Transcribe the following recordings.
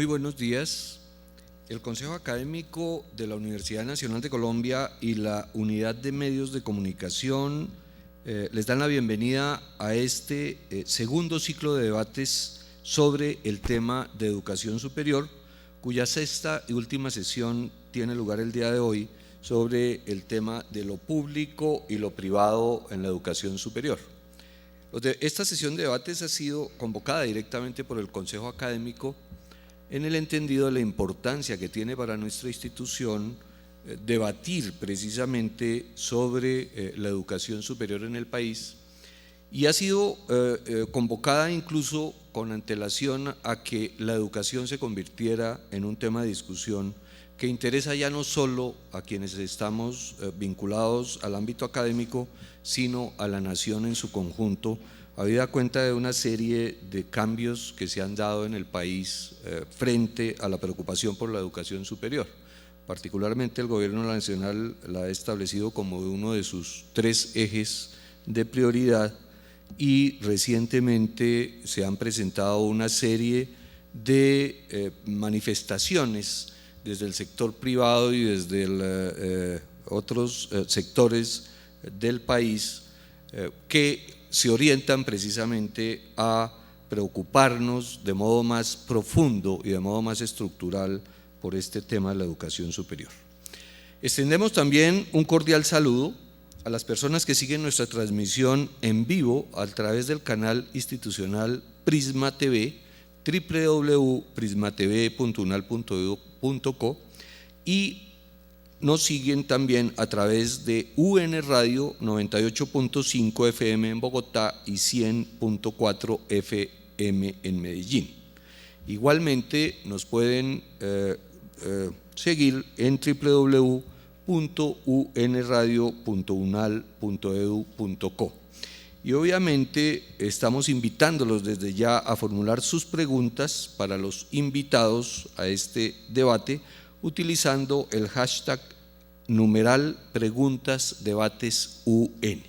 Muy buenos días. El Consejo Académico de la Universidad Nacional de Colombia y la Unidad de Medios de Comunicación les dan la bienvenida a este segundo ciclo de debates sobre el tema de educación superior, cuya sexta y última sesión tiene lugar el día de hoy sobre el tema de lo público y lo privado en la educación superior. Esta sesión de debates ha sido convocada directamente por el Consejo Académico en el entendido de la importancia que tiene para nuestra institución debatir precisamente sobre la educación superior en el país, y ha sido convocada incluso con antelación a que la educación se convirtiera en un tema de discusión que interesa ya no solo a quienes estamos vinculados al ámbito académico, sino a la nación en su conjunto, habida cuenta de una serie de cambios que se han dado en el país frente a la preocupación por la educación superior. Particularmente el Gobierno Nacional la ha establecido como uno de sus 3 ejes de prioridad, y recientemente se han presentado una serie de manifestaciones desde el sector privado y desde otros sectores del país que se orientan precisamente a preocuparnos de modo más profundo y de modo más estructural por este tema de la educación superior. Extendemos también un cordial saludo a las personas que siguen nuestra transmisión en vivo a través del canal institucional Prisma TV, www.prismatv.unal.edu.co, y nos siguen también a través de UN Radio 98.5 FM en Bogotá y 100.4 FM en Medellín. Igualmente nos pueden seguir en www.unradio.unal.edu.co. Y obviamente estamos invitándolos desde ya a formular sus preguntas para los invitados a este debate utilizando el hashtag #PreguntasDebatesUN.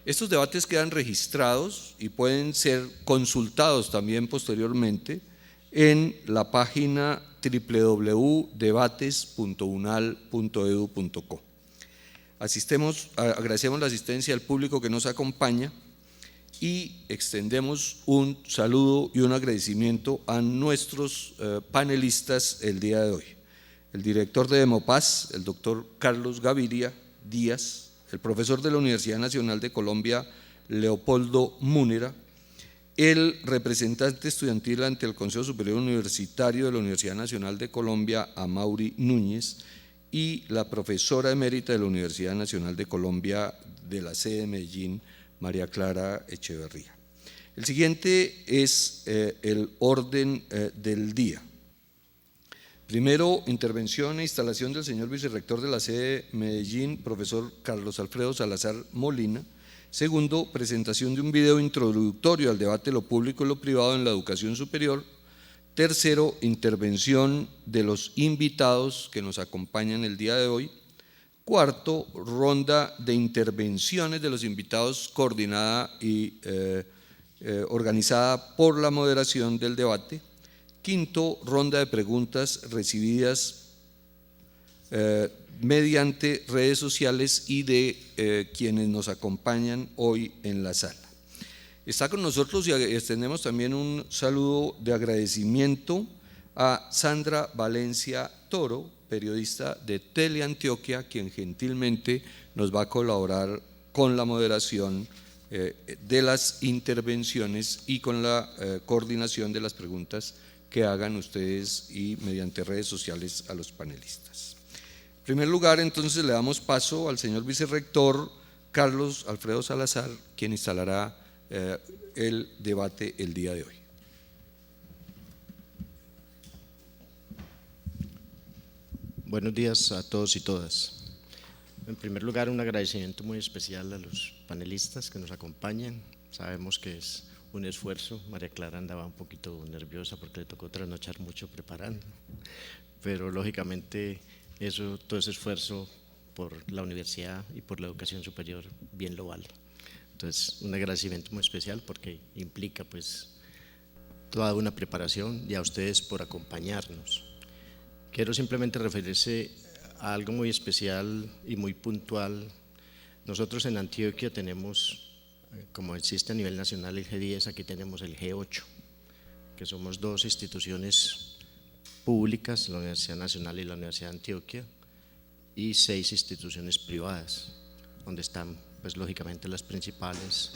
Estos debates quedan registrados y pueden ser consultados también posteriormente en la página www.debates.unal.edu.co. Agradecemos la asistencia del público que nos acompaña y extendemos un saludo y un agradecimiento a nuestros panelistas el día de hoy. El director de Demopaz, el doctor Carlos Gaviria Díaz, el profesor de la Universidad Nacional de Colombia, Leopoldo Múnera, el representante estudiantil ante el Consejo Superior Universitario de la Universidad Nacional de Colombia, Amaury Núñez, y la profesora emérita de la Universidad Nacional de Colombia de la sede de Medellín, María Clara Echeverría. El siguiente es el orden del día. Primero, intervención e instalación del señor vicerrector de la sede de Medellín, profesor Carlos Alfredo Salazar Molina. Segundo, presentación de un video introductorio al debate de lo público y lo privado en la educación superior. Tercero, intervención de los invitados que nos acompañan el día de hoy. Cuarto, ronda de intervenciones de los invitados coordinada y organizada por la moderación del debate. Quinto, ronda de preguntas recibidas mediante redes sociales y de quienes nos acompañan hoy en la sala. Está con nosotros y extendemos también un saludo de agradecimiento a Sandra Valencia Toro, periodista de Teleantioquia, quien gentilmente nos va a colaborar con la moderación de las intervenciones y con la coordinación de las preguntas que hagan ustedes y mediante redes sociales a los panelistas. En primer lugar, entonces, le damos paso al señor vicerrector Carlos Alfredo Salazar, quien instalará el debate el día de hoy. Buenos días a todos y todas. En primer lugar, un agradecimiento muy especial a los panelistas que nos acompañan. Sabemos que es un esfuerzo. María Clara andaba un poquito nerviosa porque le tocó trasnochar mucho preparando, pero lógicamente todo ese esfuerzo por la universidad y por la educación superior bien lo vale. Entonces, un agradecimiento muy especial porque implica pues toda una preparación y a ustedes por acompañarnos. Quiero simplemente referirse a algo muy especial y muy puntual. Nosotros en Antioquia tenemos, como existe a nivel nacional el G10, aquí tenemos el G8, que somos dos instituciones públicas, la Universidad Nacional y la Universidad de Antioquia, y 6 instituciones privadas, donde están, pues lógicamente, las principales: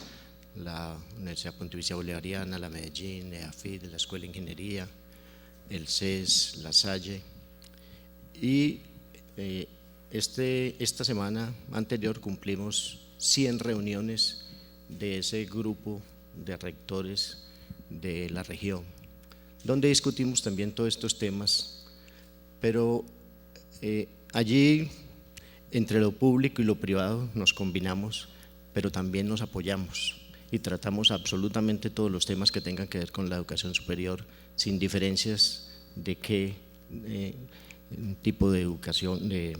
la Universidad Pontificia Bolivariana, la Medellín, EAFID, la Escuela de Ingeniería, el CES, la Salle. Y esta semana anterior cumplimos 100 reuniones de ese grupo de rectores de la región, donde discutimos también todos estos temas, pero allí entre lo público y lo privado nos combinamos, pero también nos apoyamos y tratamos absolutamente todos los temas que tengan que ver con la educación superior, sin diferencias de qué tipo de educación, de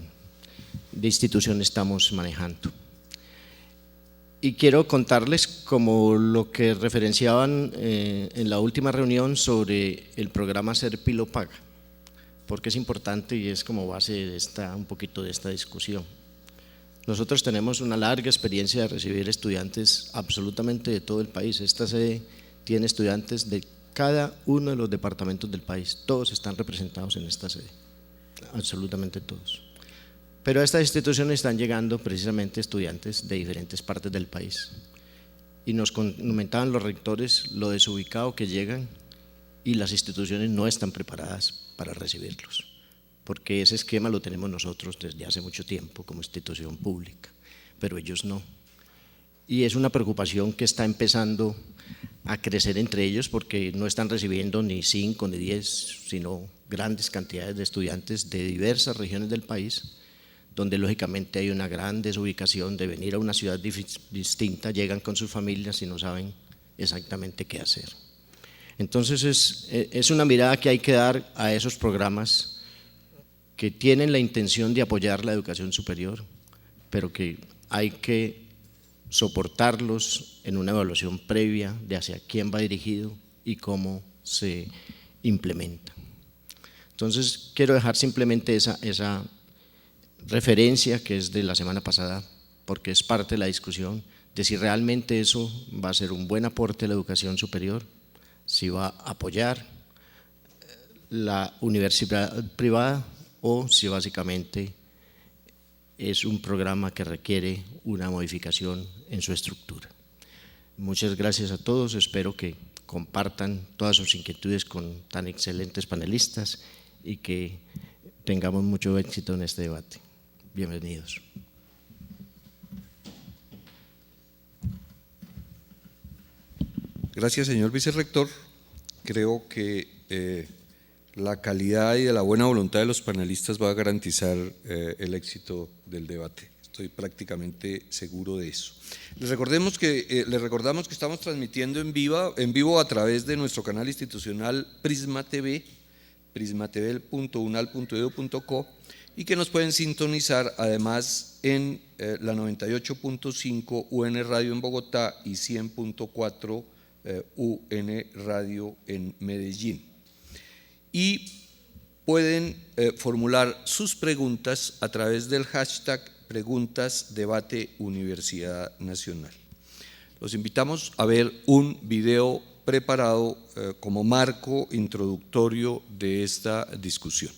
institución estamos manejando. Y quiero contarles como lo que referenciaban en la última reunión sobre el programa Serpi lo Paga, porque es importante y es como base de un poquito de esta discusión. Nosotros tenemos una larga experiencia de recibir estudiantes absolutamente de todo el país. Esta sede tiene estudiantes de cada uno de los departamentos del país, todos están representados en esta sede, absolutamente todos. Pero a estas instituciones están llegando precisamente estudiantes de diferentes partes del país, y nos comentaban los rectores lo desubicado que llegan, y las instituciones no están preparadas para recibirlos, porque ese esquema lo tenemos nosotros desde hace mucho tiempo como institución pública, pero ellos no. Y es una preocupación que está empezando a crecer entre ellos, porque no están recibiendo ni 5 ni 10, sino grandes cantidades de estudiantes de diversas regiones del país, donde lógicamente hay una gran desubicación de venir a una ciudad distinta, llegan con sus familias y no saben exactamente qué hacer. Entonces es una mirada que hay que dar a esos programas que tienen la intención de apoyar la educación superior, pero que hay que soportarlos en una evaluación previa de hacia quién va dirigido y cómo se implementa. Entonces quiero dejar simplemente esa referencia que es de la semana pasada, porque es parte de la discusión de si realmente eso va a ser un buen aporte a la educación superior, si va a apoyar la universidad privada o si básicamente es un programa que requiere una modificación en su estructura. Muchas gracias a todos, espero que compartan todas sus inquietudes con tan excelentes panelistas y que tengamos mucho éxito en este debate. Bienvenidos. Gracias, señor vicerrector. Creo que la calidad y de la buena voluntad de los panelistas va a garantizar el éxito del debate. Estoy prácticamente seguro de eso. Les recordamos que estamos transmitiendo en vivo a través de nuestro canal institucional Prisma TV, prismatv.unal.edu.co, y que nos pueden sintonizar además en la 98.5 UN Radio en Bogotá y 100.4 UN Radio en Medellín. Y pueden formular sus preguntas a través del hashtag Preguntas Debate Universidad Nacional. Los invitamos a ver un video preparado como marco introductorio de esta discusión.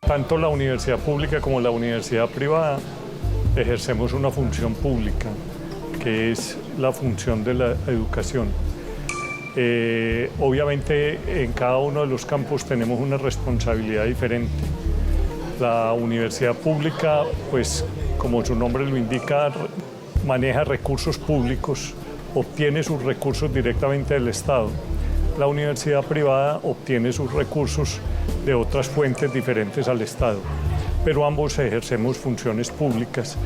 Tanto la universidad pública como la universidad privada ejercemos una función pública, que es la función de la educación. Obviamente en cada uno de los campos tenemos una responsabilidad diferente. La universidad pública, pues como su nombre lo indica, maneja recursos públicos, obtiene sus recursos directamente del Estado. La universidad privada obtiene sus recursos de otras fuentes diferentes al Estado, pero ambos ejercemos funciones públicas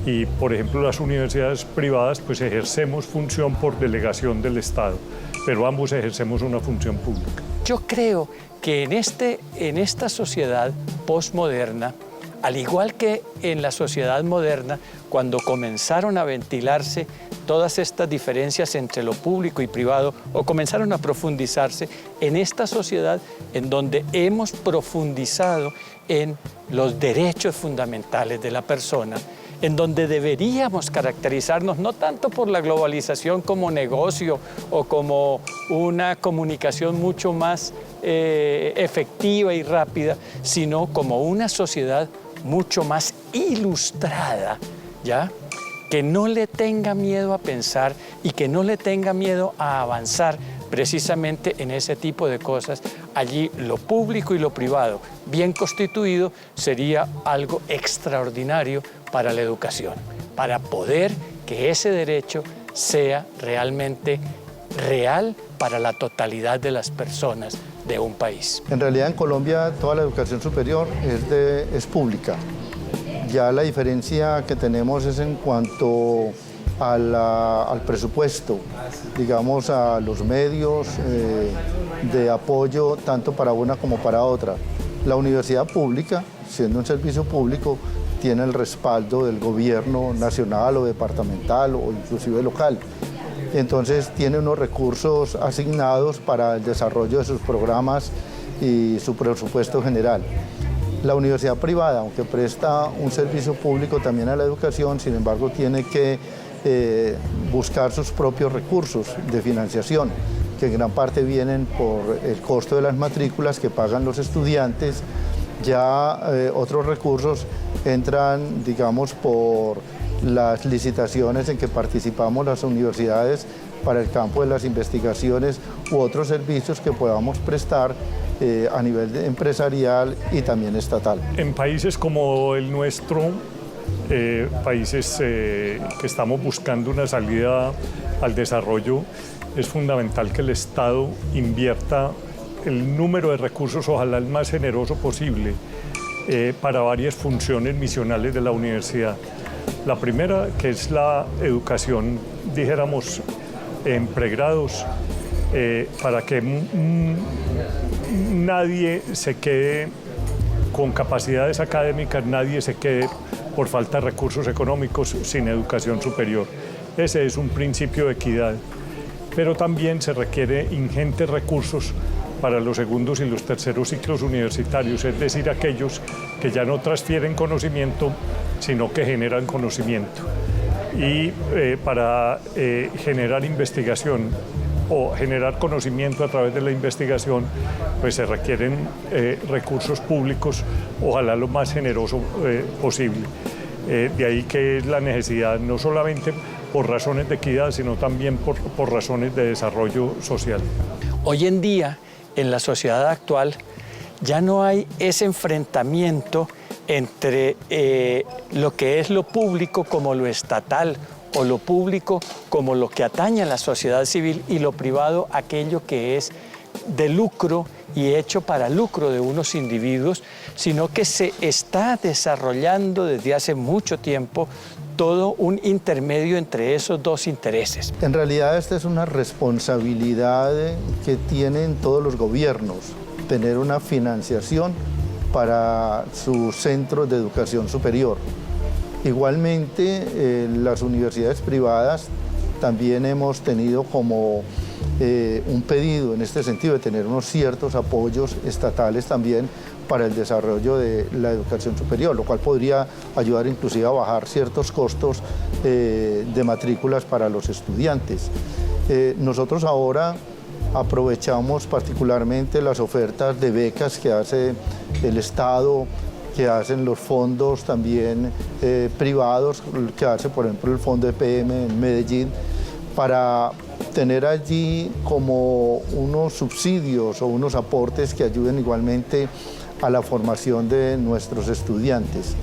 y, por ejemplo, las universidades privadas pues ejercemos función por delegación del Estado, pero ambos ejercemos una función pública. Yo creo que en esta sociedad postmoderna Al igual que en la sociedad moderna, cuando comenzaron a ventilarse todas estas diferencias entre lo público y privado, o comenzaron a profundizarse en esta sociedad en donde hemos profundizado en los derechos fundamentales de la persona, en donde deberíamos caracterizarnos no tanto por la globalización como negocio o como una comunicación mucho más efectiva y rápida, sino como una sociedad mucho más ilustrada, ¿ya? Que no le tenga miedo a pensar y que no le tenga miedo a avanzar precisamente en ese tipo de cosas. Allí lo público y lo privado, bien constituido, sería algo extraordinario para la educación, para poder que ese derecho sea realmente real para la totalidad de las personas de un país. En realidad en Colombia toda la educación superior es pública. Ya la diferencia que tenemos es en cuanto al presupuesto, digamos a los medios de apoyo tanto para una como para otra. La universidad pública, siendo un servicio público, tiene el respaldo del gobierno nacional o departamental o inclusive local. Entonces tiene unos recursos asignados para el desarrollo de sus programas y su presupuesto general. La universidad privada, aunque presta un servicio público también a la educación, sin embargo tiene que buscar sus propios recursos de financiación, que en gran parte vienen por el costo de las matrículas que pagan los estudiantes. Ya otros recursos entran, digamos, por las licitaciones en que participamos las universidades para el campo de las investigaciones u otros servicios que podamos prestar a nivel empresarial y también estatal. En países como el nuestro, países que estamos buscando una salida al desarrollo, es fundamental que el Estado invierta el número de recursos, ojalá el más generoso posible, para varias funciones misionales de la universidad. La primera, que es la educación, dijéramos, en pregrados, para que nadie se quede con capacidades académicas, nadie se quede por falta de recursos económicos sin educación superior. Ese es un principio de equidad, pero también se requiere ingentes recursos para los segundos y los terceros ciclos universitarios, es decir, aquellos que ya no transfieren conocimiento, sino que generan conocimiento. Y para generar investigación o generar conocimiento a través de la investigación, pues se requieren recursos públicos, ojalá lo más generoso posible. De ahí que es la necesidad, no solamente por razones de equidad, sino también por razones de desarrollo social. Hoy en día, en la sociedad actual, ya no hay ese enfrentamiento entre lo que es lo público como lo estatal, o lo público como lo que atañe a la sociedad civil, y lo privado aquello que es de lucro y hecho para lucro de unos individuos, sino que se está desarrollando desde hace mucho tiempo todo un intermedio entre esos dos intereses. En realidad esta es una responsabilidad que tienen todos los gobiernos, tener una financiación para sus centros de educación superior. Igualmente, las universidades privadas también hemos tenido como un pedido en este sentido de tener unos ciertos apoyos estatales también para el desarrollo de la educación superior, lo cual podría ayudar inclusive a bajar ciertos costos de matrículas para los estudiantes. Nosotros ahora aprovechamos particularmente las ofertas de becas que hace el Estado, que hacen los fondos también privados, que hace por ejemplo el Fondo EPM en Medellín, para tener allí como unos subsidios o unos aportes que ayuden igualmente a la formación de nuestros estudiantes.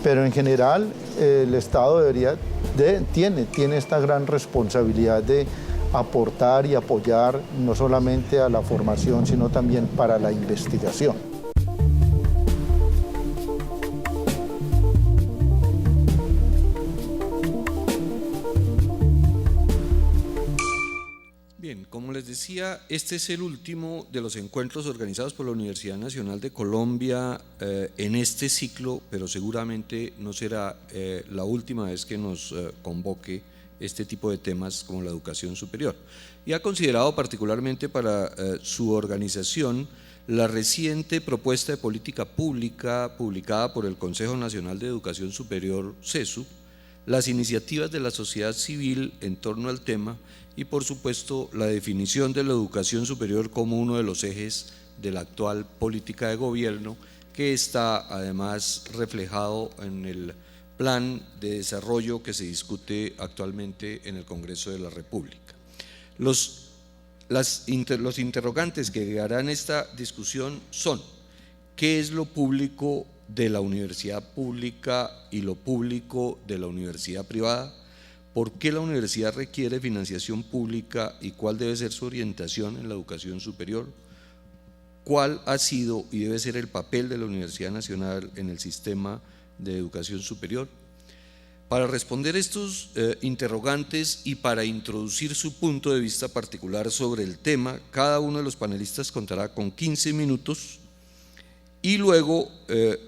Pero en general el Estado tiene esta gran responsabilidad de aportar y apoyar no solamente a la formación, sino también para la investigación. Bien, Bien, como les decía, este es el último de los encuentros organizados por la Universidad Nacional de Colombia en este ciclo, pero seguramente no será la última vez que nos convoque este tipo de temas como la educación superior. Y ha considerado particularmente para su organización la reciente propuesta de política pública publicada por el Consejo Nacional de Educación Superior, CESU, las iniciativas de la sociedad civil en torno al tema y, por supuesto, la definición de la educación superior como uno de los ejes de la actual política de gobierno, que está además reflejado en el plan de desarrollo que se discute actualmente en el Congreso de la República. Los interrogantes que guiarán esta discusión son: ¿qué es lo público de la universidad pública y lo público de la universidad privada? ¿Por qué la universidad requiere financiación pública y cuál debe ser su orientación en la educación superior? ¿Cuál ha sido y debe ser el papel de la Universidad Nacional en el sistema de educación superior? Para responder estos interrogantes y para introducir su punto de vista particular sobre el tema, cada uno de los panelistas contará con 15 minutos y luego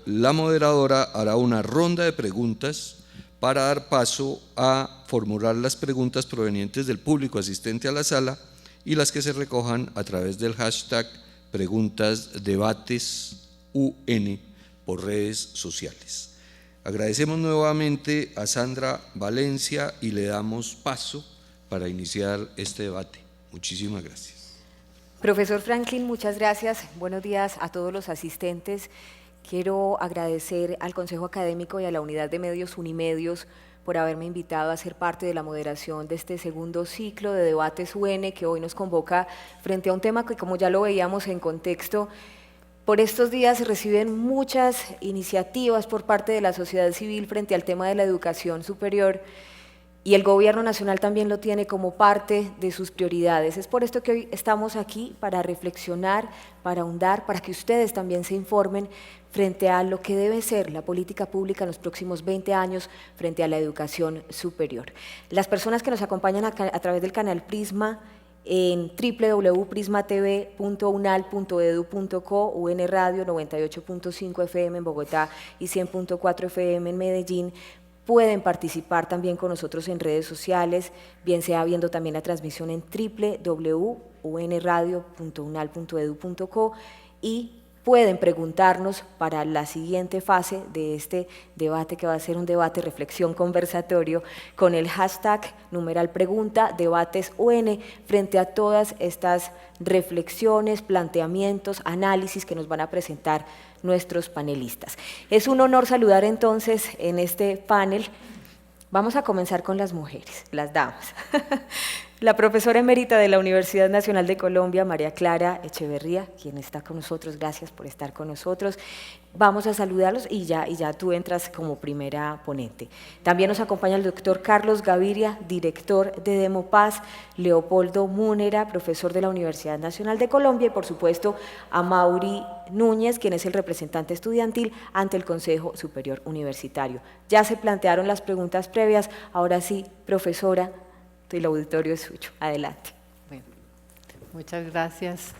la moderadora hará una ronda de preguntas para dar paso a formular las preguntas provenientes del público asistente a la sala y las que se recojan a través del hashtag PreguntasDebatesUN por redes sociales. Agradecemos nuevamente a Sandra Valencia y le damos paso para iniciar este debate. Muchísimas gracias. Profesor Franklin, muchas gracias. Buenos días a todos los asistentes. Quiero agradecer al Consejo Académico y a la Unidad de Medios Unimedios por haberme invitado a ser parte de la moderación de este segundo ciclo de Debates UN, que hoy nos convoca frente a un tema que, como ya lo veíamos en contexto, por estos días se reciben muchas iniciativas por parte de la sociedad civil frente al tema de la educación superior, y el Gobierno Nacional también lo tiene como parte de sus prioridades. Es por esto que hoy estamos aquí, para reflexionar, para ahondar, para que ustedes también se informen frente a lo que debe ser la política pública en los próximos 20 años frente a la educación superior. Las personas que nos acompañan a través del canal Prisma, en www.prismatv.unal.edu.co, UN Radio 98.5 FM en Bogotá y 100.4 FM en Medellín, pueden participar también con nosotros en redes sociales, bien sea viendo también la transmisión en www.unradio.unal.edu.co, y pueden preguntarnos para la siguiente fase de este debate, que va a ser un debate reflexión conversatorio, con el hashtag #pregunta debates UN, frente a todas estas reflexiones, planteamientos, análisis que nos van a presentar nuestros panelistas. Es un honor saludar entonces en este panel. Vamos a comenzar con las mujeres, las damas. La profesora emérita de la Universidad Nacional de Colombia, María Clara Echeverría, quien está con nosotros, gracias por estar con nosotros. Vamos a saludarlos y ya tú entras como primera ponente. También nos acompaña el doctor Carlos Gaviria, director de Demopaz, Leopoldo Múnera, profesor de la Universidad Nacional de Colombia, y por supuesto a Mauri Núñez, quien es el representante estudiantil ante el Consejo Superior Universitario. Ya se plantearon las preguntas previas, ahora sí, profesora, el auditorio es suyo. Adelante. Bueno, muchas gracias.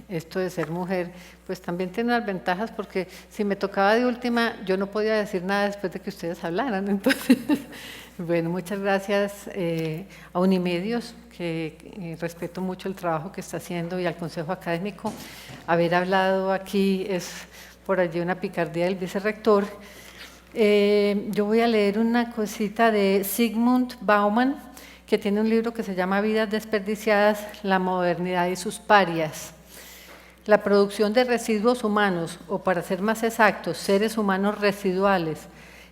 Esto de ser mujer, pues también tiene unas ventajas, porque si me tocaba de última, yo no podía decir nada después de que ustedes hablaran. Entonces, bueno, muchas gracias a Unimedios, que respeto mucho el trabajo que está haciendo, y al Consejo Académico. Haber hablado aquí es por allí una picardía del vicerrector. Yo voy a leer una cosita de Zygmunt Bauman, que tiene un libro que se llama Vidas desperdiciadas, la modernidad y sus parias. La producción de residuos humanos, o para ser más exactos, seres humanos residuales,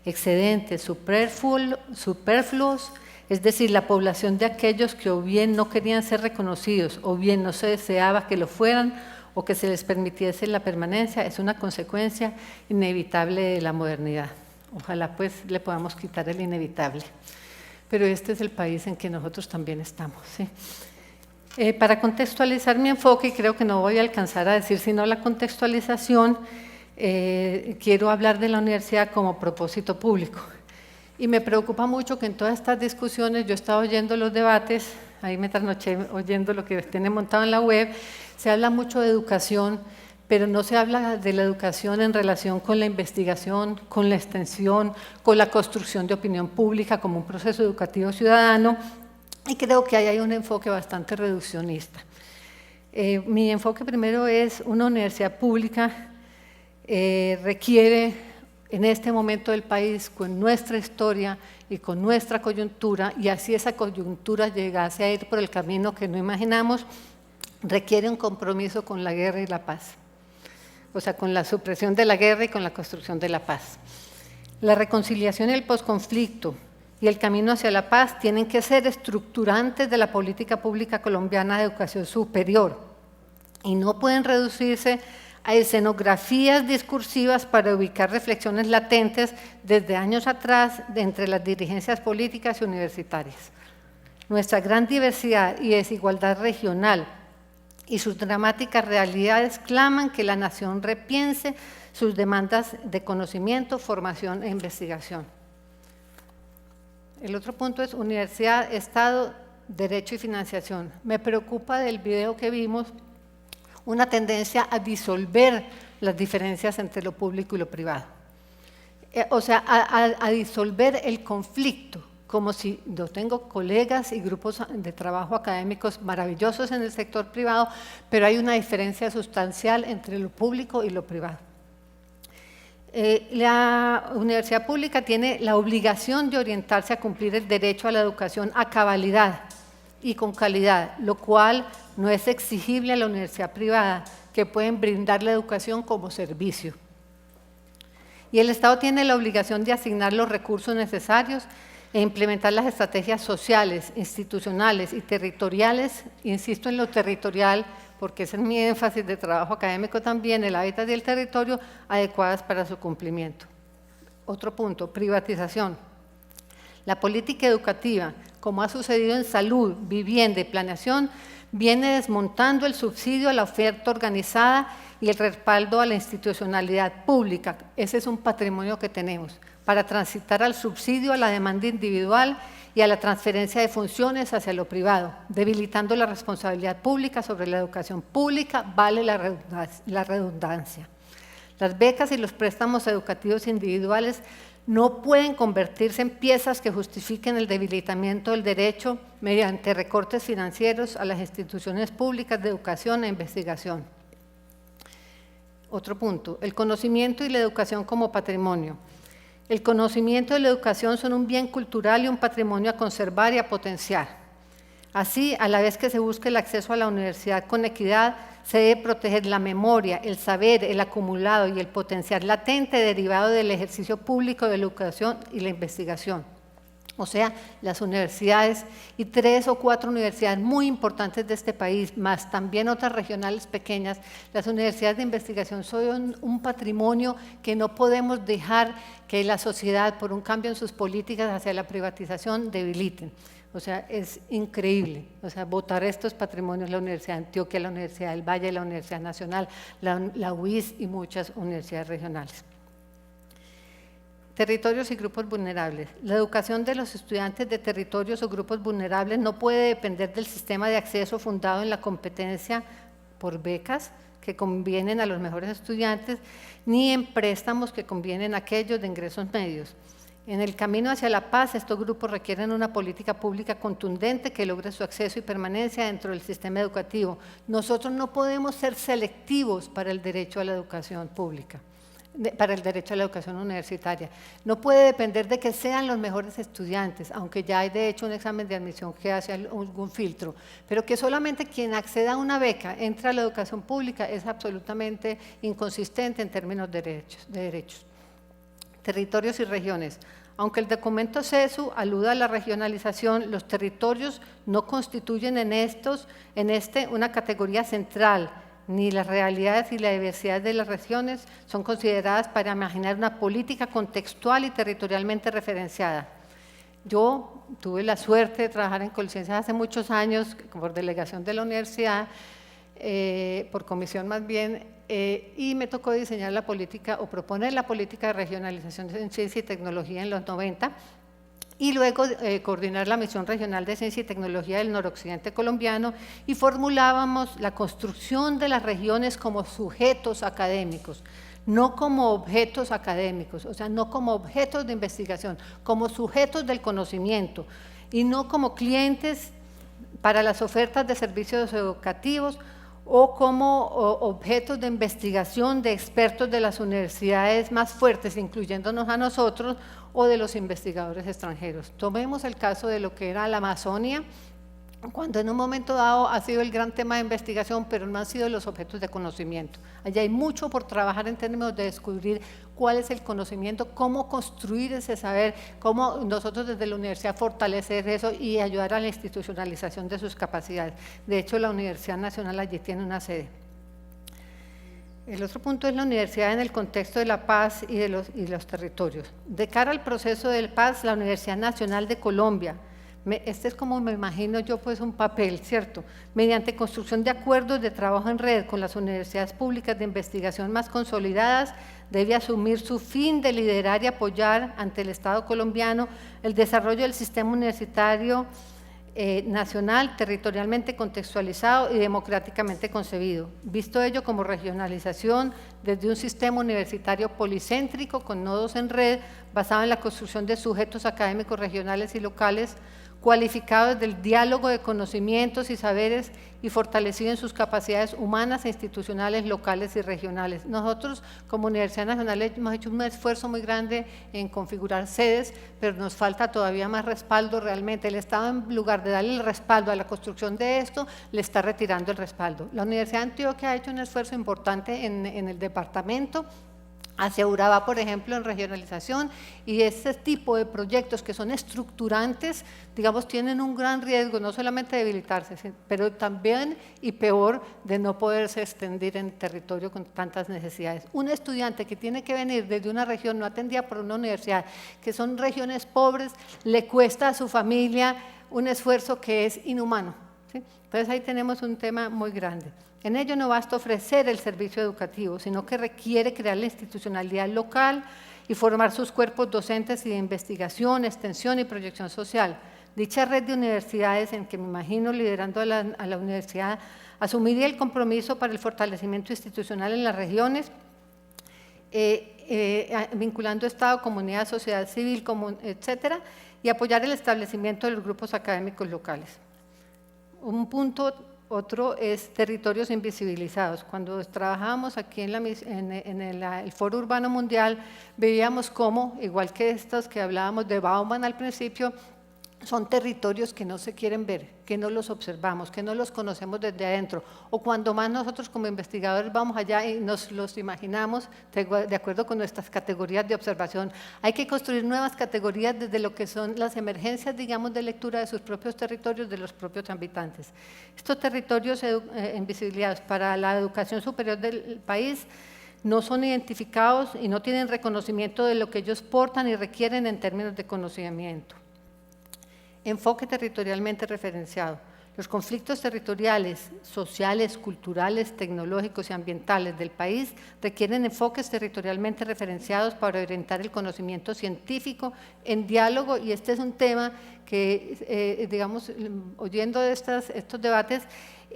excedentes, superfluos, es decir, la población de aquellos que o bien no querían ser reconocidos, o bien no se deseaba que lo fueran, o que se les permitiese la permanencia, es una consecuencia inevitable de la modernidad. Ojalá pues le podamos quitar el inevitable. Pero este es el país en que nosotros también estamos, ¿sí? Para contextualizar mi enfoque, y creo que no voy a alcanzar a decir sino la contextualización, quiero hablar de la universidad como propósito público. Y me preocupa mucho que en todas estas discusiones, yo he estado oyendo los debates ahí me trasnoché oyendo lo que tienen montado en la web, se habla mucho de educación, pero no se habla de la educación en relación con la investigación, con la extensión, con la construcción de opinión pública como un proceso educativo ciudadano, y creo que ahí hay un enfoque bastante reduccionista. Mi enfoque primero es una universidad pública requiere en este momento del país, con nuestra historia y con nuestra coyuntura, y así esa coyuntura llegase a ir por el camino que no imaginamos, requiere un compromiso con la guerra y la paz. O sea, con la supresión de la guerra y con la construcción de la paz. La reconciliación y el posconflicto y el camino hacia la paz tienen que ser estructurantes de la política pública colombiana de educación superior y no pueden reducirse a escenografías discursivas para ubicar reflexiones latentes desde años atrás entre las dirigencias políticas y universitarias. Nuestra gran diversidad y desigualdad regional y sus dramáticas realidades claman que la nación repiense sus demandas de conocimiento, formación e investigación. El otro punto es universidad, Estado, derecho y financiación. Me preocupa del video que vimos una tendencia a disolver las diferencias entre lo público y lo privado. O sea, a disolver el conflicto, como si yo tengo colegas y grupos de trabajo académicos maravillosos en el sector privado, pero hay una diferencia sustancial entre lo público y lo privado. La universidad pública tiene la obligación de orientarse a cumplir el derecho a la educación a cabalidad y con calidad, lo cual no es exigible a la universidad privada, que pueden brindar la educación como servicio. Y el Estado tiene la obligación de asignar los recursos necesarios e implementar las estrategias sociales, institucionales y territoriales, insisto en lo territorial, porque ese es mi énfasis de trabajo académico también, el hábitat y el territorio, adecuadas para su cumplimiento. Otro punto, privatización. La política educativa, como ha sucedido en salud, vivienda y planeación, viene desmontando el subsidio a la oferta organizada y el respaldo a la institucionalidad pública. Ese es un patrimonio que tenemos para transitar al subsidio a la demanda individual y a la transferencia de funciones hacia lo privado, debilitando la responsabilidad pública sobre la educación pública, vale la redundancia. Las becas y los préstamos educativos individuales no pueden convertirse en piezas que justifiquen el debilitamiento del derecho mediante recortes financieros a las instituciones públicas de educación e investigación. Otro punto, el conocimiento y la educación como patrimonio. El conocimiento y la educación son un bien cultural y un patrimonio a conservar y a potenciar. Así, a la vez que se busca el acceso a la universidad con equidad, se debe proteger la memoria, el saber, el acumulado y el potencial latente derivado del ejercicio público de la educación y la investigación. O sea, las universidades y 3 o 4 universidades muy importantes de este país, más también otras regionales pequeñas, las universidades de investigación son un patrimonio que no podemos dejar que la sociedad, por un cambio en sus políticas hacia la privatización, debiliten. O sea, es increíble, o sea, votar estos patrimonios, la Universidad de Antioquia, la Universidad del Valle, la Universidad Nacional, la UIS y muchas universidades regionales. Territorios y grupos vulnerables. La educación de los estudiantes de territorios o grupos vulnerables no puede depender del sistema de acceso fundado en la competencia por becas que convienen a los mejores estudiantes, ni en préstamos que convienen a aquellos de ingresos medios. En el camino hacia la paz, estos grupos requieren una política pública contundente que logre su acceso y permanencia dentro del sistema educativo. Nosotros no podemos ser selectivos para el derecho a la educación pública, para el derecho a la educación universitaria. No puede depender de que sean los mejores estudiantes, aunque ya hay de hecho un examen de admisión que hace algún filtro, pero que solamente quien acceda a una beca entre a la educación pública es absolutamente inconsistente en términos de derechos. Territorios y regiones. Aunque el documento CESU aluda a la regionalización, los territorios no constituyen en este una categoría central, ni las realidades y la diversidad de las regiones son consideradas para imaginar una política contextual y territorialmente referenciada. Yo tuve la suerte de trabajar en Colciencias hace muchos años, por delegación de la universidad, por comisión más bien, y me tocó diseñar la política o proponer la política de regionalización en ciencia y tecnología en los 90, y luego coordinar la Misión Regional de Ciencia y Tecnología del Noroccidente colombiano, y formulábamos la construcción de las regiones como sujetos académicos, no como objetos académicos, o sea, no como objetos de investigación, como sujetos del conocimiento, y no como clientes para las ofertas de servicios educativos o como objetos de investigación de expertos de las universidades más fuertes, incluyéndonos a nosotros, o de los investigadores extranjeros. Tomemos el caso de lo que era la Amazonia, cuando en un momento dado ha sido el gran tema de investigación, pero no han sido los objetos de conocimiento. Allá hay mucho por trabajar en términos de descubrir cuál es el conocimiento, cómo construir ese saber, cómo nosotros desde la universidad fortalecer eso y ayudar a la institucionalización de sus capacidades. De hecho, la Universidad Nacional allí tiene una sede. El otro punto es la universidad en el contexto de la paz y de los territorios. De cara al proceso de paz, la Universidad Nacional de Colombia, este es como me imagino yo, pues un papel, ¿cierto? Mediante construcción de acuerdos de trabajo en red con las universidades públicas de investigación más consolidadas, debe asumir su fin de liderar y apoyar ante el Estado colombiano el desarrollo del sistema universitario nacional, territorialmente contextualizado y democráticamente concebido, visto ello como regionalización desde un sistema universitario policéntrico con nodos en red, basado en la construcción de sujetos académicos regionales y locales, cualificados del diálogo de conocimientos y saberes y fortalecido en sus capacidades humanas e institucionales locales y regionales. Nosotros como Universidad Nacional hemos hecho un esfuerzo muy grande en configurar sedes, pero nos falta todavía más respaldo realmente. El Estado, en lugar de darle el respaldo a la construcción de esto, le está retirando el respaldo. La Universidad de Antioquia ha hecho un esfuerzo importante en el departamento, hacia Urabá, por ejemplo, en regionalización, y ese tipo de proyectos que son estructurantes, digamos, tienen un gran riesgo, no solamente de debilitarse, pero también, y peor, de no poderse extender en territorio con tantas necesidades. Un estudiante que tiene que venir desde una región no atendida por una universidad, que son regiones pobres, le cuesta a su familia un esfuerzo que es inhumano, ¿sí? Entonces ahí tenemos un tema muy grande. En ello no basta ofrecer el servicio educativo, sino que requiere crear la institucionalidad local y formar sus cuerpos docentes y de investigación, extensión y proyección social. Dicha red de universidades, en que me imagino liderando a la universidad, asumiría el compromiso para el fortalecimiento institucional en las regiones, vinculando Estado, comunidad, sociedad civil, etcétera, y apoyar el establecimiento de los grupos académicos locales. Un punto. Otro es territorios invisibilizados. Cuando trabajábamos aquí en el Foro Urbano Mundial, veíamos cómo, igual que estos que hablábamos de Bauman al principio, son territorios que no se quieren ver, que no los observamos, que no los conocemos desde adentro, o cuando más nosotros como investigadores vamos allá y nos los imaginamos de acuerdo con nuestras categorías de observación. Hay que construir nuevas categorías desde lo que son las emergencias, digamos, de lectura de sus propios territorios, de los propios habitantes. Estos territorios invisibilizados para la educación superior del país no son identificados y no tienen reconocimiento de lo que ellos portan y requieren en términos de conocimiento. Enfoque territorialmente referenciado. Los conflictos territoriales, sociales, culturales, tecnológicos y ambientales del país requieren enfoques territorialmente referenciados para orientar el conocimiento científico en diálogo, y este es un tema que, digamos, oyendo estos debates,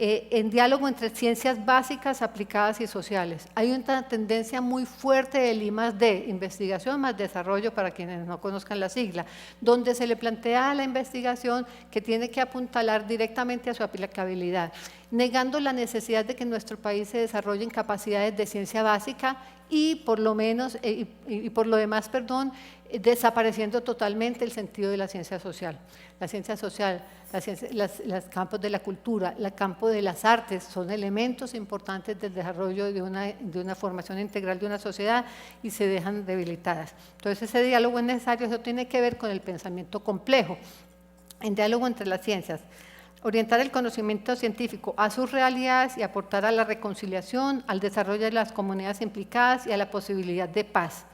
en diálogo entre ciencias básicas, aplicadas y sociales. Hay una tendencia muy fuerte del I+D, investigación más desarrollo, para quienes no conozcan la sigla, donde se le plantea a la investigación que tiene que apuntalar directamente a su aplicabilidad, negando la necesidad de que en nuestro país se desarrollen capacidades de ciencia básica y por lo menos, por lo demás, desapareciendo totalmente el sentido de la ciencia social. La ciencia social, los campos de la cultura, el campo de las artes son elementos importantes del desarrollo de una formación integral de una sociedad y se dejan debilitadas. Entonces ese diálogo es necesario, eso tiene que ver con el pensamiento complejo, en diálogo entre las ciencias. Orientar el conocimiento científico a sus realidades y aportar a la reconciliación, al desarrollo de las comunidades implicadas y a la posibilidad de paz.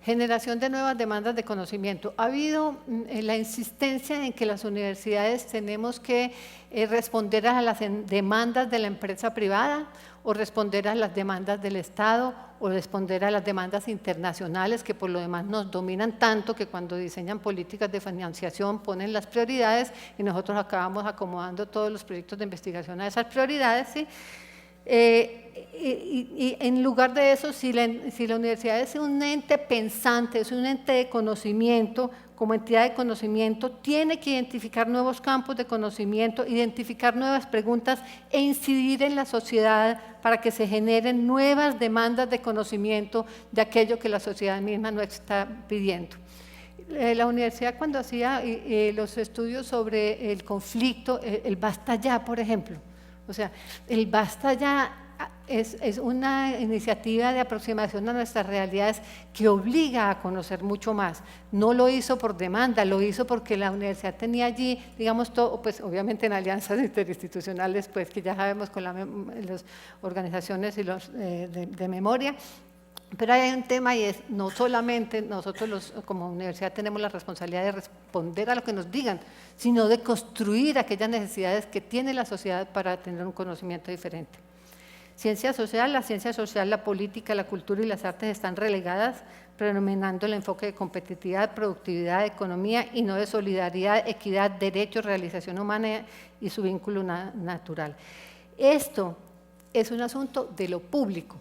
Generación de nuevas demandas de conocimiento. Ha habido la insistencia en que las universidades tenemos que responder a las demandas de la empresa privada, o responder a las demandas del Estado, o responder a las demandas internacionales que por lo demás nos dominan tanto que cuando diseñan políticas de financiación ponen las prioridades y nosotros acabamos acomodando todos los proyectos de investigación a esas prioridades, ¿sí? Y en lugar de eso, si la universidad es un ente pensante, es un ente de conocimiento, como entidad de conocimiento, tiene que identificar nuevos campos de conocimiento, identificar nuevas preguntas e incidir en la sociedad para que se generen nuevas demandas de conocimiento de aquello que la sociedad misma no está pidiendo. La universidad, cuando hacía los estudios sobre el conflicto, el Basta Ya, por ejemplo, o sea, el Basta Ya es una iniciativa de aproximación a nuestras realidades que obliga a conocer mucho más. No lo hizo por demanda, lo hizo porque la universidad tenía allí, digamos, todo, pues obviamente en alianzas interinstitucionales, pues que ya sabemos con las organizaciones y los de memoria. Pero hay un tema y es, no solamente nosotros como universidad tenemos la responsabilidad de responder a lo que nos digan, sino de construir aquellas necesidades que tiene la sociedad para tener un conocimiento diferente. Ciencia social, la política, la cultura y las artes están relegadas, predominando el enfoque de competitividad, productividad, economía y no de solidaridad, equidad, derechos, realización humana y su vínculo natural. Esto es un asunto de lo público.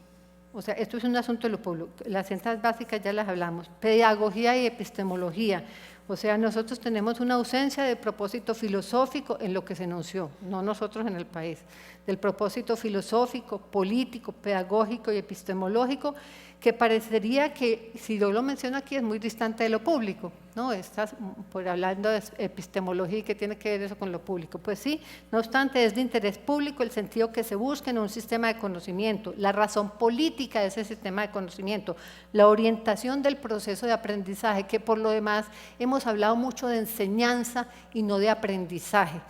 O sea, esto es un asunto de lo público. Las ciencias básicas ya las hablamos, pedagogía y epistemología. O sea, nosotros tenemos una ausencia de propósito filosófico en lo que se enunció, no nosotros en el país, del propósito filosófico, político, pedagógico y epistemológico, que parecería que, si yo lo menciono aquí, es muy distante de lo público, ¿no? Estás por hablando de epistemología y qué tiene que ver eso con lo público. Pues sí, no obstante, es de interés público el sentido que se busca en un sistema de conocimiento, la razón política de ese sistema de conocimiento, la orientación del proceso de aprendizaje, que por lo demás hemos hablado mucho de enseñanza y no de aprendizaje.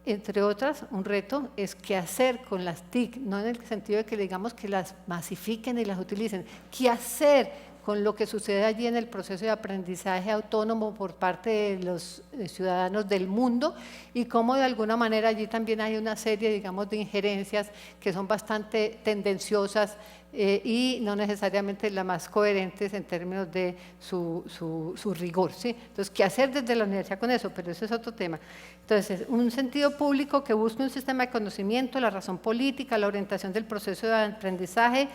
Entre otras, un reto es qué hacer con las TIC, no en el sentido de que digamos que las masifiquen y las utilicen, qué hacer con lo que sucede allí en el proceso de aprendizaje autónomo por parte de los ciudadanos del mundo y cómo de alguna manera allí también hay una serie, digamos, de injerencias que son bastante tendenciosas y no necesariamente las más coherentes en términos de su rigor, ¿sí? Entonces, ¿qué hacer desde la universidad con eso? Pero eso es otro tema. Entonces, un sentido público que busque un sistema de conocimiento, la razón política, la orientación del proceso de aprendizaje,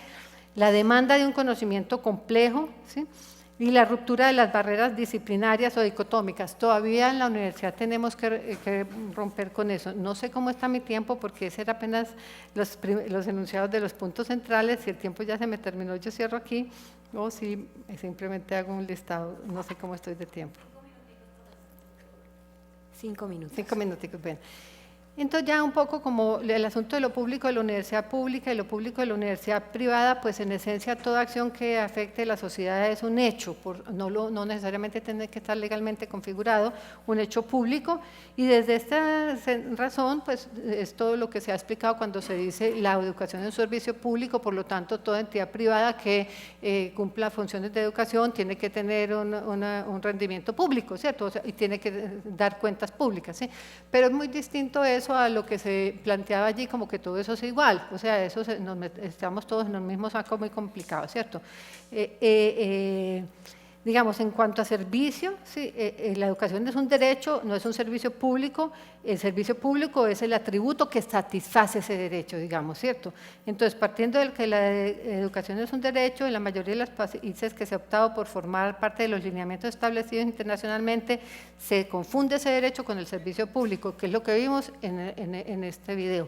la demanda de un conocimiento complejo, ¿sí? Y la ruptura de las barreras disciplinarias o dicotómicas. Todavía en la universidad tenemos que romper con eso. No sé cómo está mi tiempo porque ese era apenas los enunciados de los puntos centrales. Si el tiempo ya se me terminó, yo cierro aquí o si simplemente hago un listado. No sé cómo estoy de tiempo. 5 minutos. 5 minuticos, bien. Entonces ya un poco como el asunto de lo público de la universidad pública y lo público de la universidad privada, pues en esencia toda acción que afecte a la sociedad es un hecho, no necesariamente tiene que estar legalmente configurado, un hecho público, y desde esta razón pues es todo lo que se ha explicado cuando se dice la educación es un servicio público, por lo tanto toda entidad privada que cumpla funciones de educación tiene que tener un rendimiento público, ¿cierto? O sea, y tiene que dar cuentas públicas, ¿sí? Pero es muy distinto eso a lo que se planteaba allí como que todo eso es igual, o sea, estamos todos en el mismo saco muy complicado, ¿cierto? Digamos, en cuanto a servicio, sí, la educación es un derecho, no es un servicio público, el servicio público es el atributo que satisface ese derecho, digamos, ¿cierto? Entonces, partiendo de que la educación es un derecho, en la mayoría de los países que se ha optado por formar parte de los lineamientos establecidos internacionalmente, se confunde ese derecho con el servicio público, que es lo que vimos en este video.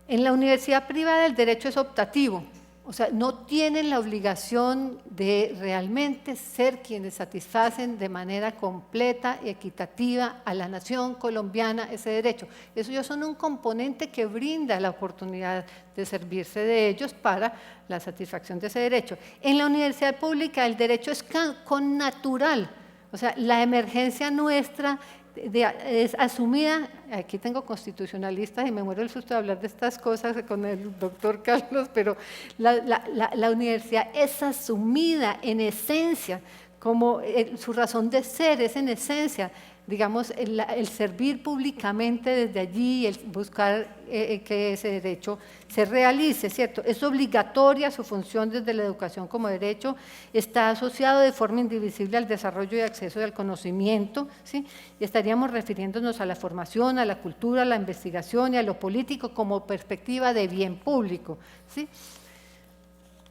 En la universidad privada el derecho es optativo, o sea, no tienen la obligación de realmente ser quienes satisfacen de manera completa y equitativa a la nación colombiana ese derecho. Ellos son un componente que brinda la oportunidad de servirse de ellos para la satisfacción de ese derecho. En la universidad pública el derecho es connatural, o sea, la emergencia nuestra es asumida, aquí tengo constitucionalistas y me muero el susto de hablar de estas cosas con el doctor Carlos, pero la universidad es asumida en esencia, como su razón de ser es en esencia, digamos, el servir públicamente desde allí, el buscar que ese derecho se realice, ¿cierto? Es obligatoria su función desde la educación como derecho, está asociado de forma indivisible al desarrollo y acceso al conocimiento, ¿sí? Y estaríamos refiriéndonos a la formación, a la cultura, a la investigación y a lo político como perspectiva de bien público, ¿sí?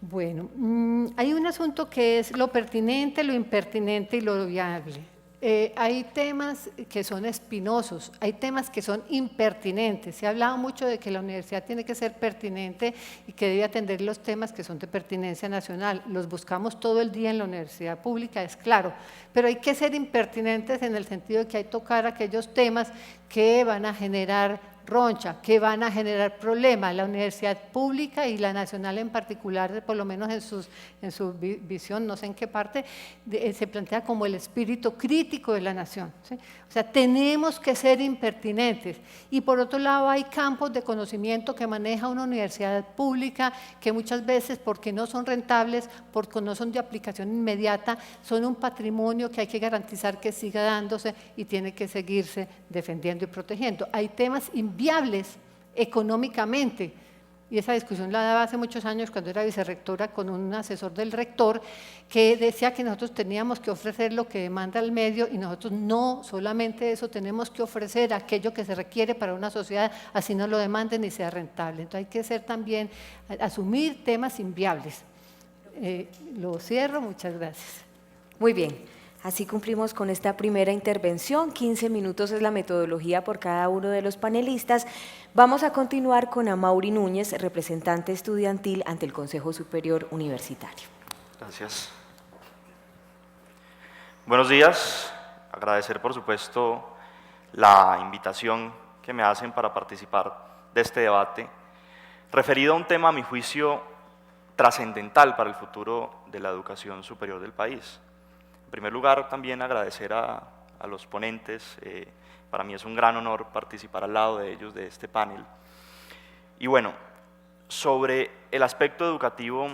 Bueno, hay un asunto que es lo pertinente, lo impertinente y lo viable. Hay temas que son espinosos, hay temas que son impertinentes. Se ha hablado mucho de que la universidad tiene que ser pertinente y que debe atender los temas que son de pertinencia nacional. Los buscamos todo el día en la universidad pública, es claro, pero hay que ser impertinentes en el sentido de que hay que tocar aquellos temas que van a generar roncha, que van a generar problemas. La universidad pública y la nacional en particular, por lo menos en su visión, no sé en qué parte, se plantea como el espíritu crítico de la nación, ¿sí? O sea, tenemos que ser impertinentes. Y por otro lado hay campos de conocimiento que maneja una universidad pública que muchas veces, porque no son rentables, porque no son de aplicación inmediata, son un patrimonio que hay que garantizar que siga dándose y tiene que seguirse defendiendo y protegiendo. Hay temas inviables económicamente, y esa discusión la daba hace muchos años cuando era vicerrectora con un asesor del rector que decía que nosotros teníamos que ofrecer lo que demanda el medio y nosotros no solamente eso, tenemos que ofrecer aquello que se requiere para una sociedad, así no lo demanden y sea rentable. Entonces hay que ser también, asumir temas inviables. Lo cierro, muchas gracias. Muy bien. Así cumplimos con esta primera intervención, 15 minutos es la metodología por cada uno de los panelistas. Vamos a continuar con Amaury Núñez, representante estudiantil ante el Consejo Superior Universitario. Gracias. Buenos días, agradecer por supuesto la invitación que me hacen para participar de este debate, referido a un tema a mi juicio trascendental para el futuro de la educación superior del país. En primer lugar, también agradecer a los ponentes, para mí es un gran honor participar al lado de ellos de este panel. Y bueno, sobre el aspecto educativo,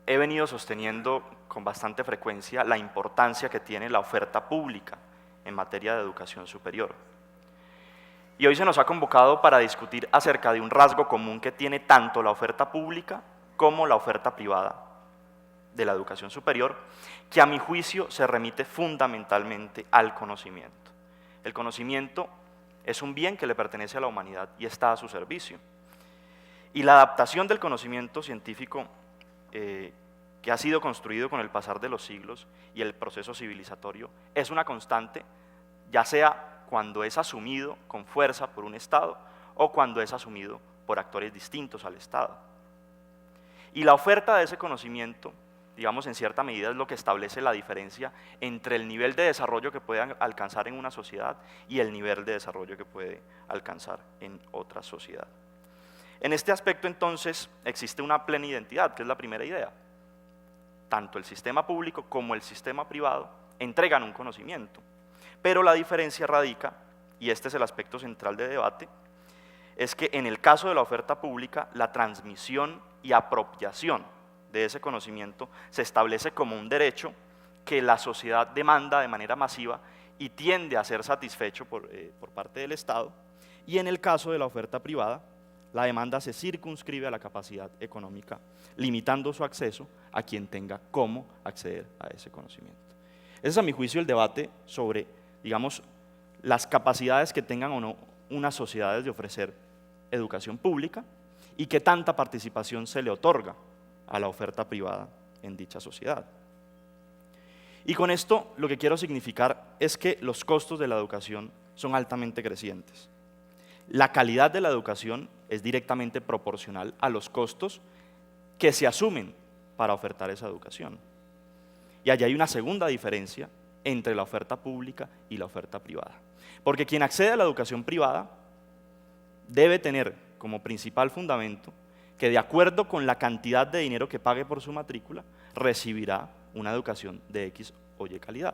he venido sosteniendo con bastante frecuencia la importancia que tiene la oferta pública en materia de educación superior. Y hoy se nos ha convocado para discutir acerca de un rasgo común que tiene tanto la oferta pública como la oferta privada de la educación superior, que a mi juicio se remite fundamentalmente al conocimiento. El conocimiento es un bien que le pertenece a la humanidad y está a su servicio. Y la adaptación del conocimiento científico que ha sido construido con el pasar de los siglos y el proceso civilizatorio es una constante, ya sea cuando es asumido con fuerza por un Estado o cuando es asumido por actores distintos al Estado. Y la oferta de ese conocimiento, digamos, en cierta medida es lo que establece la diferencia entre el nivel de desarrollo que puede alcanzar en una sociedad y el nivel de desarrollo que puede alcanzar en otra sociedad. En este aspecto, entonces, existe una plena identidad, que es la primera idea. Tanto el sistema público como el sistema privado entregan un conocimiento, pero la diferencia radica, y este es el aspecto central de debate, es que en el caso de la oferta pública, la transmisión y apropiación de ese conocimiento se establece como un derecho que la sociedad demanda de manera masiva y tiende a ser satisfecho por parte del Estado, y en el caso de la oferta privada, la demanda se circunscribe a la capacidad económica, limitando su acceso a quien tenga cómo acceder a ese conocimiento. Ese es, a mi juicio, el debate sobre, digamos, las capacidades que tengan o no unas sociedades de ofrecer educación pública y qué tanta participación se le otorga a la oferta privada en dicha sociedad. Y con esto lo que quiero significar es que los costos de la educación son altamente crecientes. La calidad de la educación es directamente proporcional a los costos que se asumen para ofertar esa educación. Y allí hay una segunda diferencia entre la oferta pública y la oferta privada. Porque quien accede a la educación privada debe tener como principal fundamento que, de acuerdo con la cantidad de dinero que pague por su matrícula, recibirá una educación de X o Y calidad.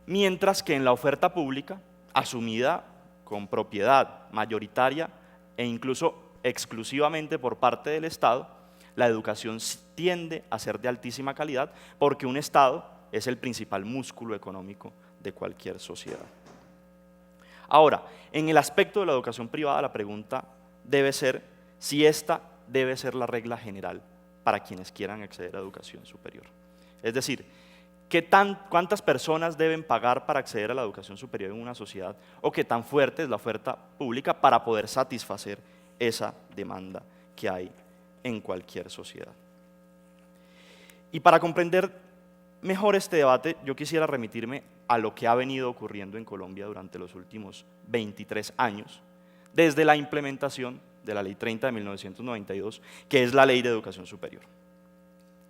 mientras que en la oferta pública, asumida con propiedad mayoritaria e incluso exclusivamente por parte del Estado, la educación tiende a ser de altísima calidad porque un Estado es el principal músculo económico de cualquier sociedad. Ahora, en el aspecto de la educación privada, la pregunta debe ser si esta debe ser la regla general para quienes quieran acceder a educación superior. Es decir, ¿cuántas personas deben pagar para acceder a la educación superior en una sociedad? ¿O qué tan fuerte es la oferta pública para poder satisfacer esa demanda que hay en cualquier sociedad? Y para comprender mejor este debate, yo quisiera remitirme a lo que ha venido ocurriendo en Colombia durante los últimos 23 años, desde la implementación de la Ley 30 de 1992, que es la Ley de Educación Superior.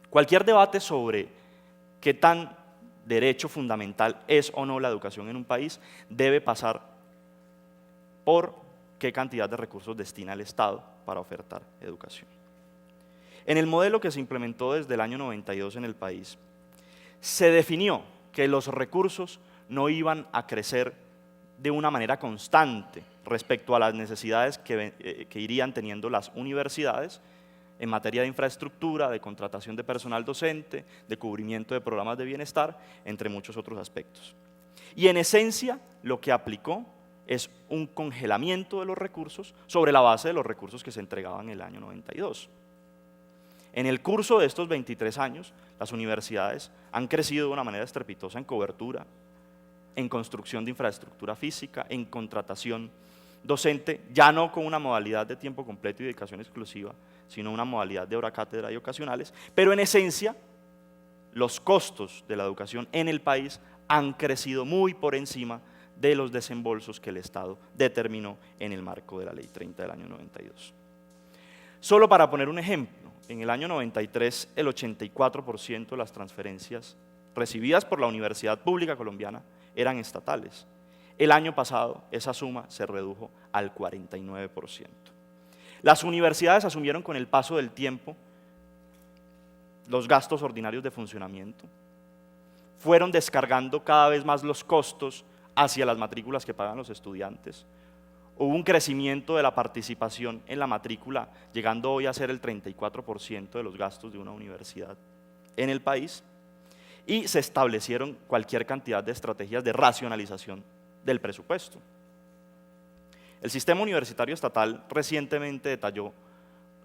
Cualquier debate sobre qué tan derecho fundamental es o no la educación en un país debe pasar por qué cantidad de recursos destina el Estado para ofertar educación. En el modelo que se implementó desde el año 92 en el país, se definió que los recursos no iban a crecer de una manera constante respecto a las necesidades que irían teniendo las universidades en materia de infraestructura, de contratación de personal docente, de cubrimiento de programas de bienestar, entre muchos otros aspectos. Y en esencia, lo que aplicó es un congelamiento de los recursos sobre la base de los recursos que se entregaban en el año 92. En el curso de estos 23 años, las universidades han crecido de una manera estrepitosa en cobertura, en construcción de infraestructura física, en contratación docente, ya no con una modalidad de tiempo completo y dedicación exclusiva, sino una modalidad de hora cátedra y ocasionales, pero en esencia, los costos de la educación en el país han crecido muy por encima de los desembolsos que el Estado determinó en el marco de la Ley 30 del año 92. Solo para poner un ejemplo, en el año 93 el 84% de las transferencias recibidas por la Universidad Pública Colombiana eran estatales. El año pasado esa suma se redujo al 49%. Las universidades asumieron con el paso del tiempo los gastos ordinarios de funcionamiento, fueron descargando cada vez más los costos hacia las matrículas que pagan los estudiantes. Hubo un crecimiento de la participación en la matrícula, llegando hoy a ser el 34% de los gastos de una universidad en el país, y se establecieron cualquier cantidad de estrategias de racionalización del presupuesto. El sistema universitario estatal recientemente detalló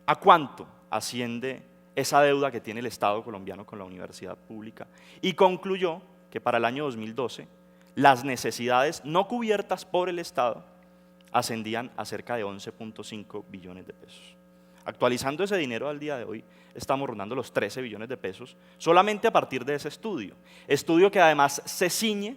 a cuánto asciende esa deuda que tiene el Estado colombiano con la universidad pública y concluyó que para el año 2012 las necesidades no cubiertas por el Estado ascendían a cerca de 11.5 billones de pesos. Actualizando ese dinero al día de hoy, estamos rondando los 13 billones de pesos solamente a partir de ese estudio que además se ciñe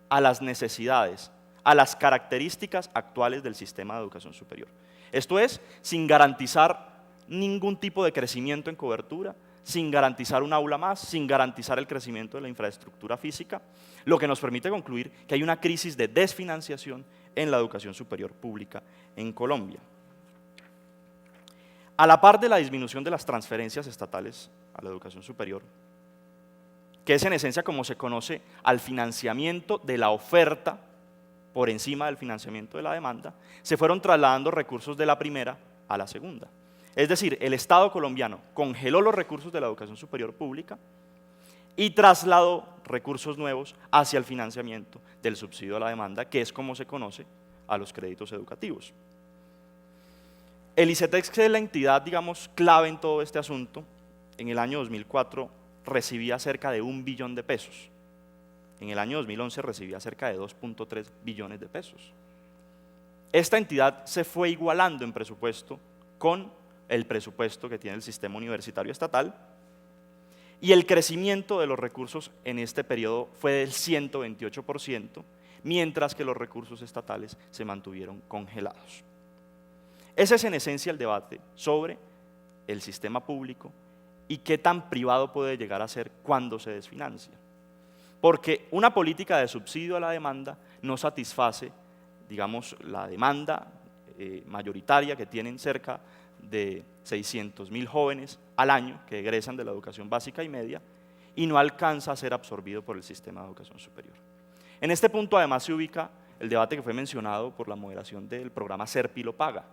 a las necesidades, a las características actuales del sistema de educación superior. Esto es, sin garantizar ningún tipo de crecimiento en cobertura, sin garantizar un aula más, sin garantizar el crecimiento de la infraestructura física, lo que nos permite concluir que hay una crisis de desfinanciación en la educación superior pública en Colombia. A la par de la disminución de las transferencias estatales a la educación superior, que es en esencia como se conoce al financiamiento de la oferta por encima del financiamiento de la demanda, se fueron trasladando recursos de la primera a la segunda. Es decir, el Estado colombiano congeló los recursos de la educación superior pública y trasladó recursos nuevos hacia el financiamiento del subsidio a la demanda, que es como se conoce a los créditos educativos. El ICETEX, que es la entidad, digamos, clave en todo este asunto, en el año 2004 recibía cerca de 1 billón de pesos. En el año 2011 recibía cerca de 2.3 billones de pesos. Esta entidad se fue igualando en presupuesto con el presupuesto que tiene el sistema universitario estatal, y el crecimiento de los recursos en este periodo fue del 128%, mientras que los recursos estatales se mantuvieron congelados. Ese es en esencia el debate sobre el sistema público y qué tan privado puede llegar a ser cuando se desfinancia. Porque una política de subsidio a la demanda no satisface, digamos, la demanda mayoritaria que tienen cerca de 600.000 jóvenes al año que egresan de la educación básica y media, y no alcanza a ser absorbido por el sistema de educación superior. En este punto además se ubica el debate que fue mencionado por la moderación del programa Serpi lo Paga,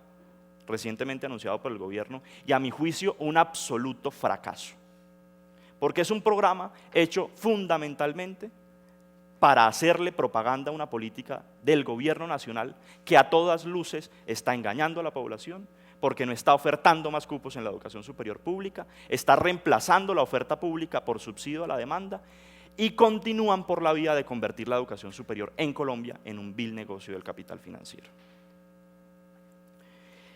recientemente anunciado por el gobierno, y a mi juicio un absoluto fracaso, porque es un programa hecho fundamentalmente para hacerle propaganda a una política del gobierno nacional que a todas luces está engañando a la población, porque no está ofertando más cupos en la educación superior pública, está reemplazando la oferta pública por subsidio a la demanda, y continúan por la vía de convertir la educación superior en Colombia en un vil negocio del capital financiero.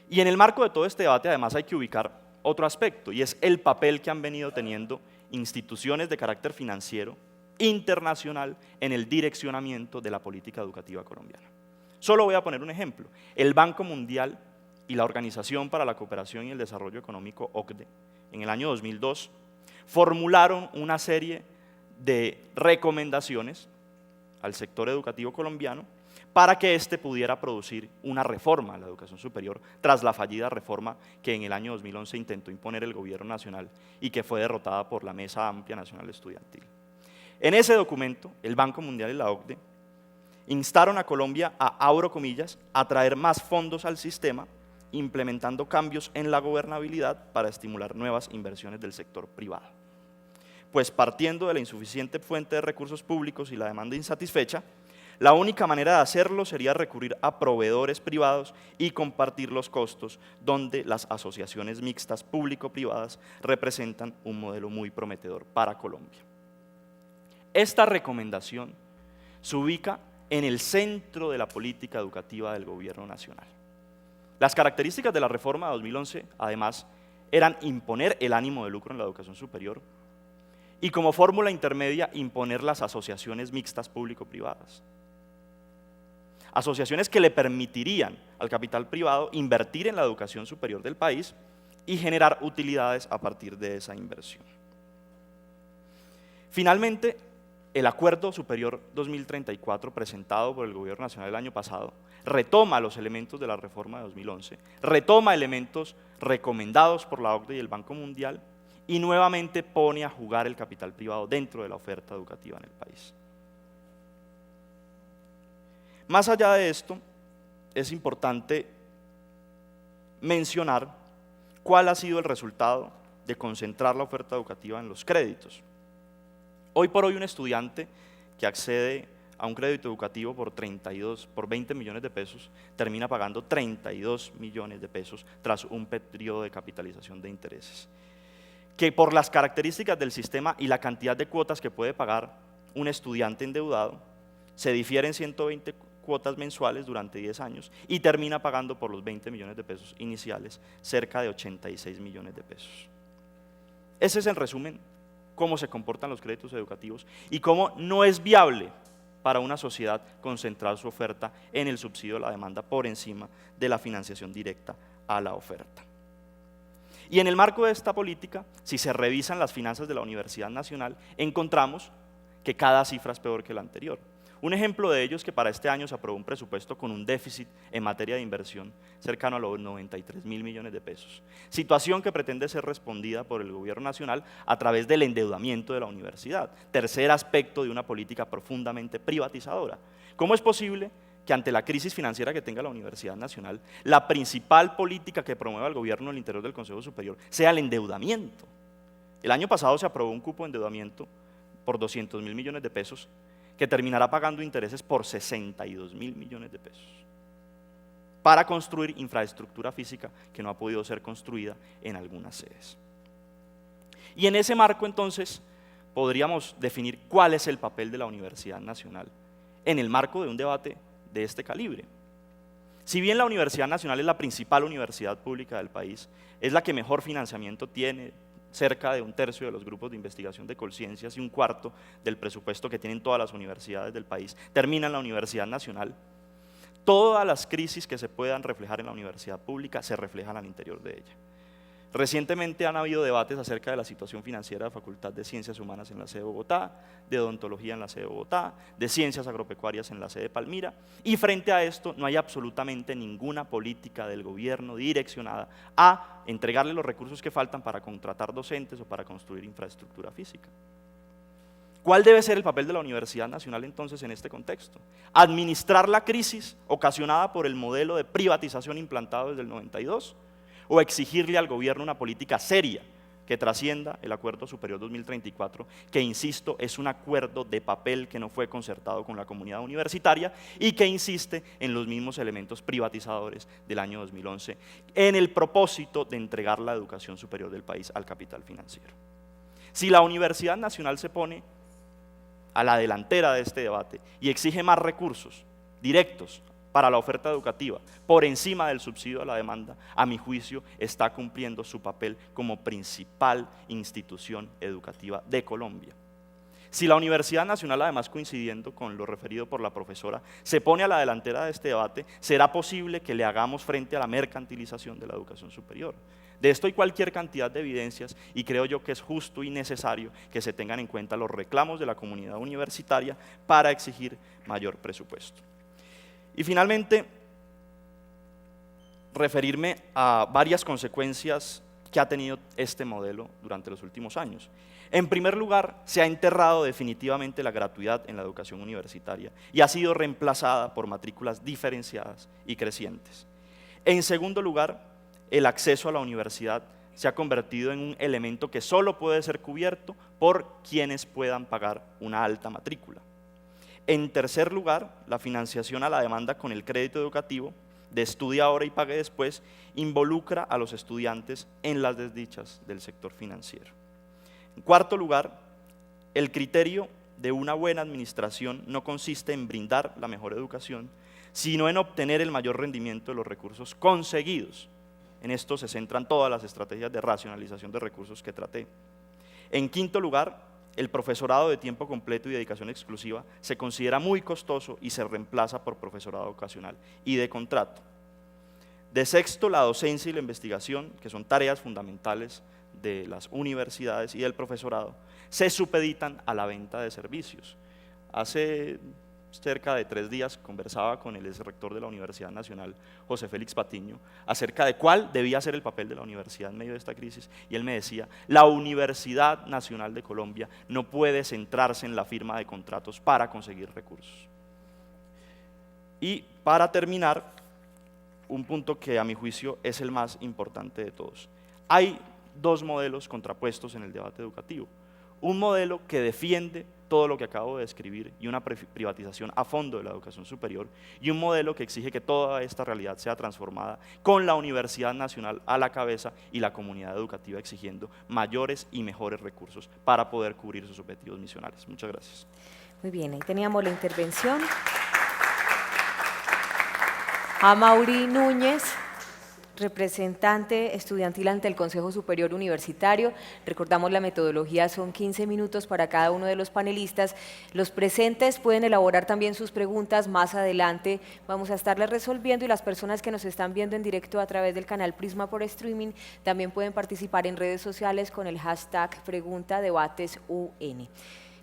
Y en el marco de todo este debate además hay que ubicar otro aspecto, y es el papel que han venido teniendo instituciones de carácter financiero internacional en el direccionamiento de la política educativa colombiana. Solo voy a poner un ejemplo. El Banco Mundial y la Organización para la Cooperación y el Desarrollo Económico, OCDE, en el año 2002, formularon una serie de recomendaciones al sector educativo colombiano para que éste pudiera producir una reforma a la educación superior tras la fallida reforma que en el año 2011 intentó imponer el gobierno nacional y que fue derrotada por la Mesa Amplia Nacional Estudiantil. En ese documento, el Banco Mundial y la OCDE instaron a Colombia a, abro comillas, a traer más fondos al sistema, implementando cambios en la gobernabilidad para estimular nuevas inversiones del sector privado. Pues partiendo de la insuficiente fuente de recursos públicos y la demanda insatisfecha, la única manera de hacerlo sería recurrir a proveedores privados y compartir los costos, donde las asociaciones mixtas público-privadas representan un modelo muy prometedor para Colombia. Esta recomendación se ubica en el centro de la política educativa del gobierno nacional. Las características de la reforma de 2011, además, eran imponer el ánimo de lucro en la educación superior y como fórmula intermedia imponer las asociaciones mixtas público-privadas. Asociaciones que le permitirían al capital privado invertir en la educación superior del país y generar utilidades a partir de esa inversión. Finalmente, el Acuerdo Superior 2034 presentado por el Gobierno Nacional el año pasado retoma los elementos de la reforma de 2011, retoma elementos recomendados por la OCDE y el Banco Mundial y nuevamente pone a jugar el capital privado dentro de la oferta educativa en el país. Más allá de esto, es importante mencionar cuál ha sido el resultado de concentrar la oferta educativa en los créditos. Hoy por hoy un estudiante que accede a un crédito educativo por 20 millones de pesos termina pagando 32 millones de pesos tras un periodo de capitalización de intereses, que por las características del sistema y la cantidad de cuotas que puede pagar un estudiante endeudado, se difieren 120 cuotas mensuales durante 10 años y termina pagando por los 20 millones de pesos iniciales cerca de 86 millones de pesos. Ese es en resumen cómo se comportan los créditos educativos y cómo no es viable para una sociedad concentrar su oferta en el subsidio a la demanda por encima de la financiación directa a la oferta. Y en el marco de esta política, si se revisan las finanzas de la Universidad Nacional, encontramos que cada cifra es peor que la anterior. Un ejemplo de ello es que para este año se aprobó un presupuesto con un déficit en materia de inversión cercano a los 93.000 millones de pesos, situación que pretende ser respondida por el gobierno nacional a través del endeudamiento de la universidad, tercer aspecto de una política profundamente privatizadora. ¿Cómo es posible que ante la crisis financiera que tenga la Universidad Nacional, la principal política que promueva el gobierno al interior del Consejo Superior sea el endeudamiento? El año pasado se aprobó un cupo de endeudamiento por 200.000 millones de pesos que terminará pagando intereses por 62.000 millones de pesos para construir infraestructura física que no ha podido ser construida en algunas sedes. Y en ese marco entonces podríamos definir cuál es el papel de la Universidad Nacional en el marco de un debate de este calibre. Si bien la Universidad Nacional es la principal universidad pública del país, es la que mejor financiamiento tiene, cerca de un tercio de los grupos de investigación de Colciencias y un cuarto del presupuesto que tienen todas las universidades del país, termina en la Universidad Nacional. Todas las crisis que se puedan reflejar en la universidad pública se reflejan al interior de ella. Recientemente han habido debates acerca de la situación financiera de Facultad de Ciencias Humanas en la sede de Bogotá, de Odontología en la sede de Bogotá, de Ciencias Agropecuarias en la sede de Palmira, y frente a esto no hay absolutamente ninguna política del gobierno direccionada a entregarle los recursos que faltan para contratar docentes o para construir infraestructura física. ¿Cuál debe ser el papel de la Universidad Nacional entonces en este contexto? ¿Administrar la crisis ocasionada por el modelo de privatización implantado desde el 92? ¿O exigirle al gobierno una política seria que trascienda el Acuerdo Superior 2034, que, insisto, es un acuerdo de papel que no fue concertado con la comunidad universitaria y que insiste en los mismos elementos privatizadores del año 2011 en el propósito de entregar la educación superior del país al capital financiero? Si la Universidad Nacional se pone a la delantera de este debate y exige más recursos directos para la oferta educativa por encima del subsidio a la demanda, a mi juicio está cumpliendo su papel como principal institución educativa de Colombia. Si la Universidad Nacional, además coincidiendo con lo referido por la profesora, se pone a la delantera de este debate, será posible que le hagamos frente a la mercantilización de la educación superior. De esto hay cualquier cantidad de evidencias y creo yo que es justo y necesario que se tengan en cuenta los reclamos de la comunidad universitaria para exigir mayor presupuesto. Y finalmente, referirme a varias consecuencias que ha tenido este modelo durante los últimos años. En primer lugar, se ha enterrado definitivamente la gratuidad en la educación universitaria y ha sido reemplazada por matrículas diferenciadas y crecientes. En segundo lugar, el acceso a la universidad se ha convertido en un elemento que solo puede ser cubierto por quienes puedan pagar una alta matrícula. En tercer lugar, la financiación a la demanda con el crédito educativo de estudia ahora y pague después involucra a los estudiantes en las desdichas del sector financiero. En cuarto lugar, el criterio de una buena administración no consiste en brindar la mejor educación, sino en obtener el mayor rendimiento de los recursos conseguidos. En esto se centran todas las estrategias de racionalización de recursos que traté. En quinto lugar, el profesorado de tiempo completo y dedicación exclusiva se considera muy costoso y se reemplaza por profesorado ocasional y de contrato. De sexto, la docencia y la investigación, que son tareas fundamentales de las universidades y del profesorado, se supeditan a la venta de servicios. Hace cerca de 3 días conversaba con el exrector de la Universidad Nacional, José Félix Patiño, acerca de cuál debía ser el papel de la universidad en medio de esta crisis, y él me decía: la Universidad Nacional de Colombia no puede centrarse en la firma de contratos para conseguir recursos. Y para terminar, un punto que a mi juicio es el más importante de todos. Hay 2 modelos contrapuestos en el debate educativo. Un modelo que defiende todo lo que acabo de describir y una privatización a fondo de la educación superior, y un modelo que exige que toda esta realidad sea transformada con la Universidad Nacional a la cabeza y la comunidad educativa exigiendo mayores y mejores recursos para poder cubrir sus objetivos misionales. Muchas gracias. Muy bien, ahí teníamos la intervención. Amaury Núñez, representante estudiantil ante el Consejo Superior Universitario. Recordamos la metodología, son 15 minutos para cada uno de los panelistas. Los presentes pueden elaborar también sus preguntas más adelante. Vamos a estarlas resolviendo y las personas que nos están viendo en directo a través del canal Prisma por streaming también pueden participar en redes sociales con el hashtag PreguntaDebatesUN.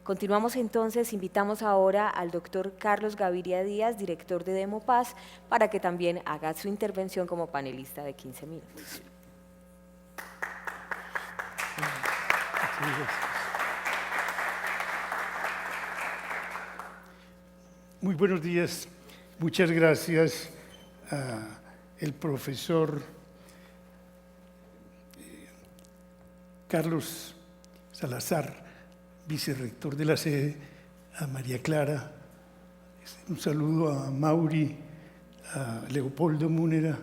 Continuamos entonces, invitamos ahora al doctor Carlos Gaviria Díaz, director de Demopaz, para que también haga su intervención como panelista de 15 minutos. Muy buenos días, muchas gracias al profesor Carlos Salazar, vicerrector de la sede, a María Clara, un saludo a Mauri, a Leopoldo Múnera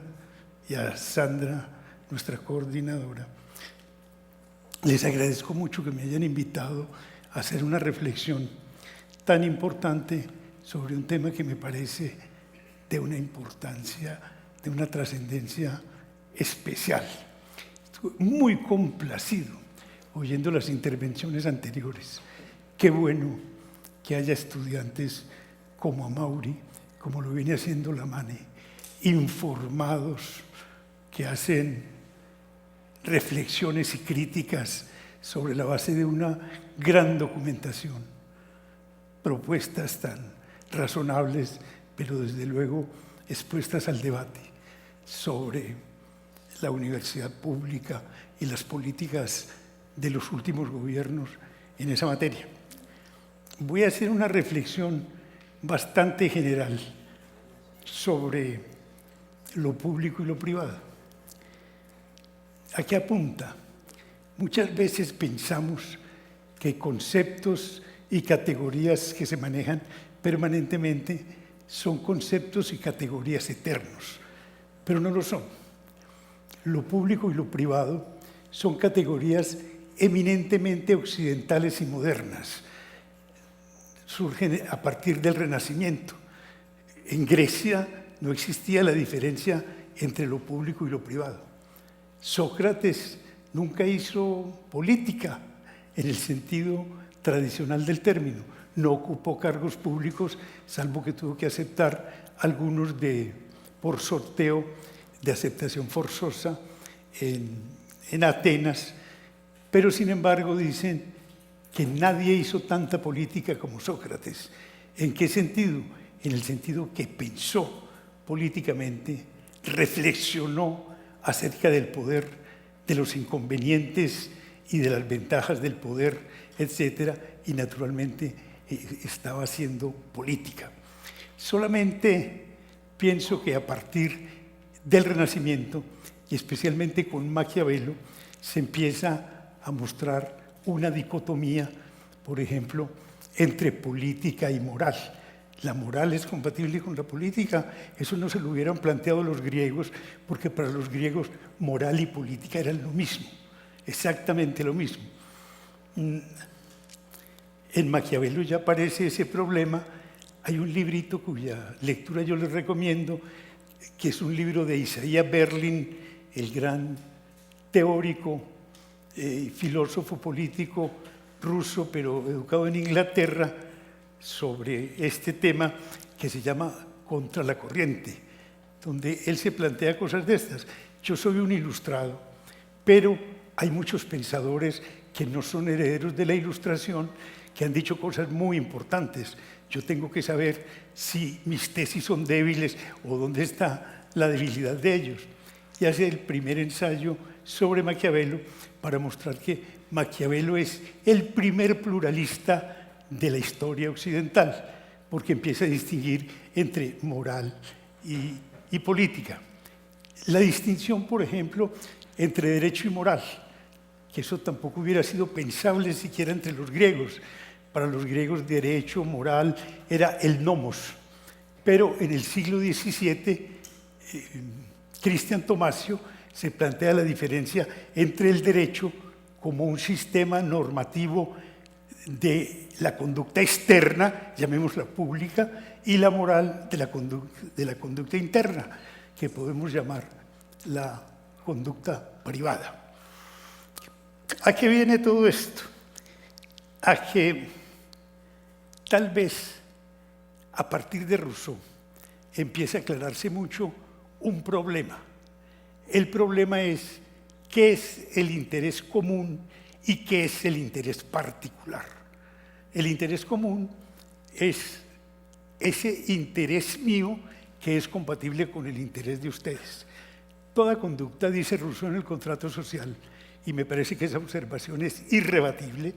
y a Sandra, nuestra coordinadora. Les agradezco mucho que me hayan invitado a hacer una reflexión tan importante sobre un tema que me parece de una importancia, de una trascendencia especial. Estoy muy complacido oyendo las intervenciones anteriores. Qué bueno que haya estudiantes como Amaury, como lo viene haciendo la MANE, informados, que hacen reflexiones y críticas sobre la base de una gran documentación, propuestas tan razonables, pero desde luego expuestas al debate sobre la universidad pública y las políticas de los últimos gobiernos en esa materia. voy a hacer una reflexión bastante general sobre lo público y lo privado. ¿A qué apunta? Muchas veces pensamos que conceptos y categorías que se manejan permanentemente son conceptos y categorías eternos, pero no lo son. Lo público y lo privado son categorías eminentemente occidentales y modernas. Surgen a partir del Renacimiento. En Grecia no existía la diferencia entre lo público y lo privado. Sócrates nunca hizo política en el sentido tradicional del término. No ocupó cargos públicos, salvo que tuvo que aceptar algunos por sorteo de aceptación forzosa en Atenas, pero sin embargo dicen que nadie hizo tanta política como Sócrates. ¿En qué sentido? En el sentido que pensó políticamente, reflexionó acerca del poder, de los inconvenientes y de las ventajas del poder, etcétera, y naturalmente estaba haciendo política. Solamente pienso que a partir del Renacimiento, y especialmente con Maquiavelo, se empieza a mostrar una dicotomía, por ejemplo, entre política y moral. La moral es compatible con la política. Eso no se lo hubieran planteado los griegos, porque para los griegos moral y política eran lo mismo, exactamente lo mismo. En Maquiavelo ya aparece ese problema. Hay un librito cuya lectura yo les recomiendo, que es un libro de Isaiah Berlin, el gran teórico, filósofo político ruso, pero educado en Inglaterra, sobre este tema que se llama Contra la corriente, donde él se plantea cosas de estas. Yo soy un ilustrado, pero hay muchos pensadores que no son herederos de la Ilustración, que han dicho cosas muy importantes. Yo tengo que saber si mis tesis son débiles o dónde está la debilidad de ellos. Y hace el primer ensayo sobre Maquiavelo para mostrar que Maquiavelo es el primer pluralista de la historia occidental, porque empieza a distinguir entre moral y política. La distinción, por ejemplo, entre derecho y moral, que eso tampoco hubiera sido pensable siquiera entre los griegos. Para los griegos derecho, moral, era el nomos. Pero en el siglo XVII, Cristian Tomasio se plantea la diferencia entre el derecho como un sistema normativo de la conducta externa, llamémosla pública, y la moral de la conducta interna, que podemos llamar la conducta privada. ¿A qué viene todo esto? A que tal vez a partir de Rousseau empiece a aclararse mucho un problema. El problema es qué es el interés común y qué es el interés particular. El interés común es ese interés mío que es compatible con el interés de ustedes. Toda conducta, dice Rousseau en el contrato social, y me parece que esa observación es irrebatible,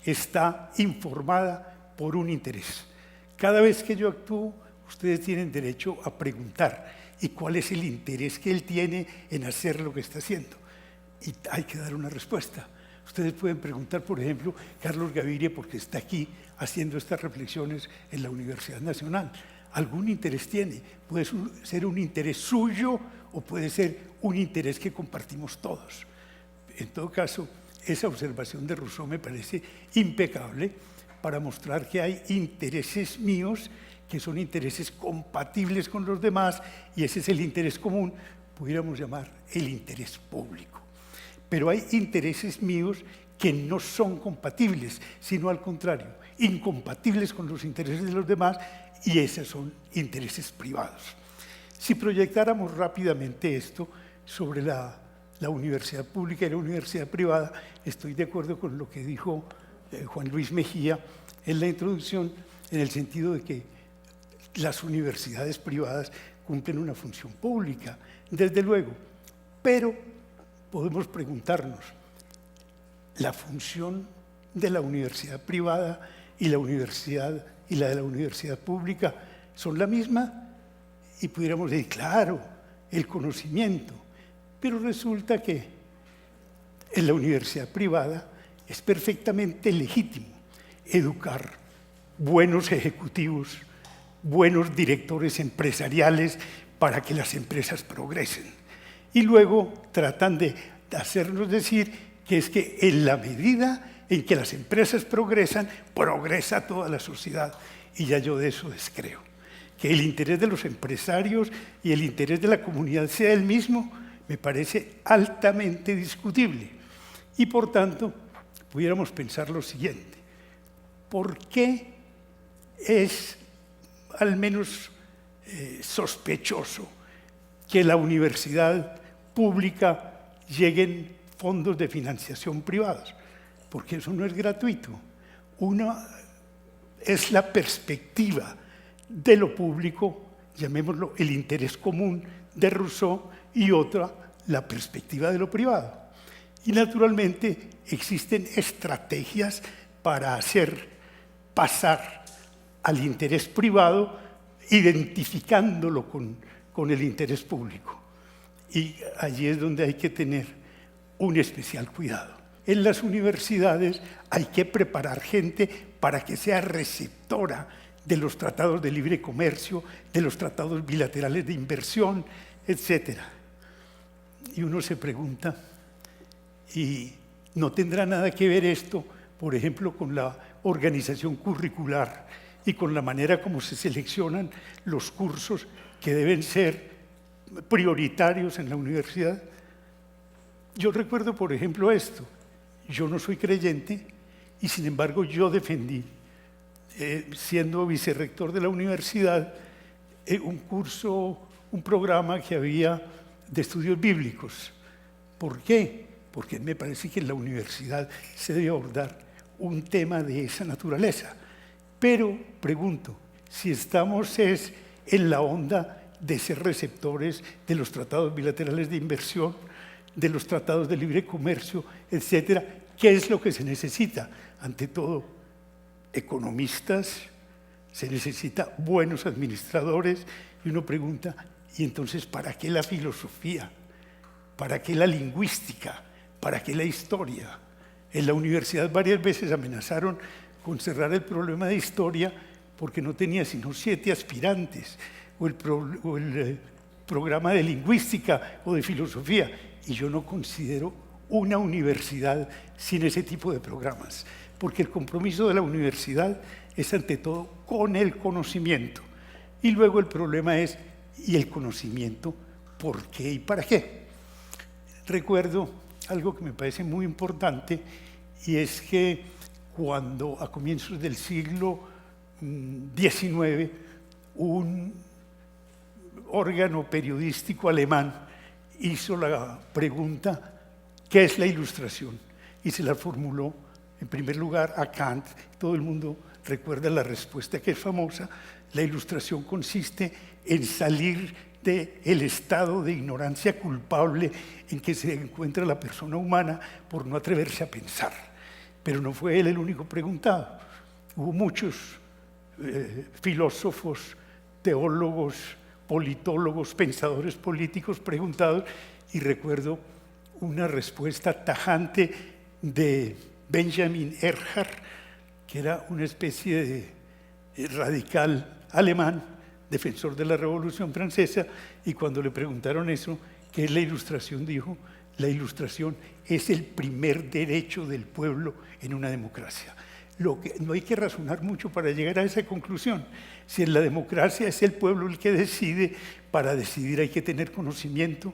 está informada por un interés. Cada vez que yo actúo, ustedes tienen derecho a preguntar ¿y cuál es el interés que él tiene en hacer lo que está haciendo? Y hay que dar una respuesta. Ustedes pueden preguntar, por ejemplo, Carlos Gaviria, porque está aquí haciendo estas reflexiones en la Universidad Nacional. ¿Algún interés tiene? Puede ser un interés suyo o puede ser un interés que compartimos todos. En todo caso, esa observación de Rousseau me parece impecable para mostrar que hay intereses míos que son intereses compatibles con los demás, y ese es el interés común, pudiéramos llamar el interés público. Pero hay intereses míos que no son compatibles, sino al contrario, incompatibles con los intereses de los demás, y esos son intereses privados. Si proyectáramos rápidamente esto sobre la universidad pública y la universidad privada, estoy de acuerdo con lo que dijo Juan Luis Mejía en la introducción, en el sentido de que las universidades privadas cumplen una función pública, desde luego, pero podemos preguntarnos, ¿la función de la universidad privada y la universidad y la de la universidad pública son la misma, y pudiéramos decir, claro, el conocimiento, pero resulta que en la universidad privada es perfectamente legítimo educar buenos ejecutivos, buenos directores empresariales para que las empresas progresen. Y luego tratan de hacernos decir que es que en la medida en que las empresas progresan, progresa toda la sociedad. Y ya yo de eso descreo. Que el interés de los empresarios y el interés de la comunidad sea el mismo, me parece altamente discutible. Y por tanto, pudiéramos pensar lo siguiente: ¿por qué es al menos sospechoso que la universidad pública lleguen fondos de financiación privados? Porque eso no es gratuito. Una es la perspectiva de lo público, llamémoslo el interés común de Rousseau, y otra, la perspectiva de lo privado. Y naturalmente existen estrategias para hacer pasar al interés privado, identificándolo con el interés público. Y allí es donde hay que tener un especial cuidado. En las universidades hay que preparar gente para que sea receptora de los tratados de libre comercio, de los tratados bilaterales de inversión, etc. Y uno se pregunta, ¿y no tendrá nada que ver esto, por ejemplo, con la organización curricular y con la manera como se seleccionan los cursos que deben ser prioritarios en la universidad? Yo recuerdo, por ejemplo, esto. Yo no soy creyente y, sin embargo, yo defendí, siendo vicerrector de la universidad, un programa que había de estudios bíblicos. ¿Por qué? Porque me parece que en la universidad se debe abordar un tema de esa naturaleza. Pero pregunto, si estamos en la onda de ser receptores de los tratados bilaterales de inversión, de los tratados de libre comercio, etcétera, ¿qué es lo que se necesita? Ante todo, economistas, se necesita buenos administradores, y uno pregunta, ¿y entonces para qué la filosofía? ¿Para qué la lingüística? ¿Para qué la historia? En la universidad varias veces amenazaron con cerrar el problema de historia porque no tenía sino 7 aspirantes, o el programa de lingüística o de filosofía, y yo no considero una universidad sin ese tipo de programas, porque el compromiso de la universidad es ante todo con el conocimiento, y luego el problema es, ¿y el conocimiento por qué y para qué? Recuerdo algo que me parece muy importante, y es que cuando a comienzos del siglo XIX un órgano periodístico alemán hizo la pregunta, ¿qué es la ilustración? Y se la formuló en primer lugar a Kant. Todo el mundo recuerda la respuesta, que es famosa: la ilustración consiste en salir del estado de ignorancia culpable en que se encuentra la persona humana por no atreverse a pensar. Pero no fue él el único preguntado. Hubo muchos filósofos, teólogos, politólogos, pensadores políticos preguntados, y recuerdo una respuesta tajante de Benjamin Erhard, que era una especie de radical alemán, defensor de la Revolución Francesa, y cuando le preguntaron eso, ¿qué es la ilustración?, dijo, la ilustración es el primer derecho del pueblo en una democracia. No hay que razonar mucho para llegar a esa conclusión. Si en la democracia es el pueblo el que decide, para decidir hay que tener conocimiento,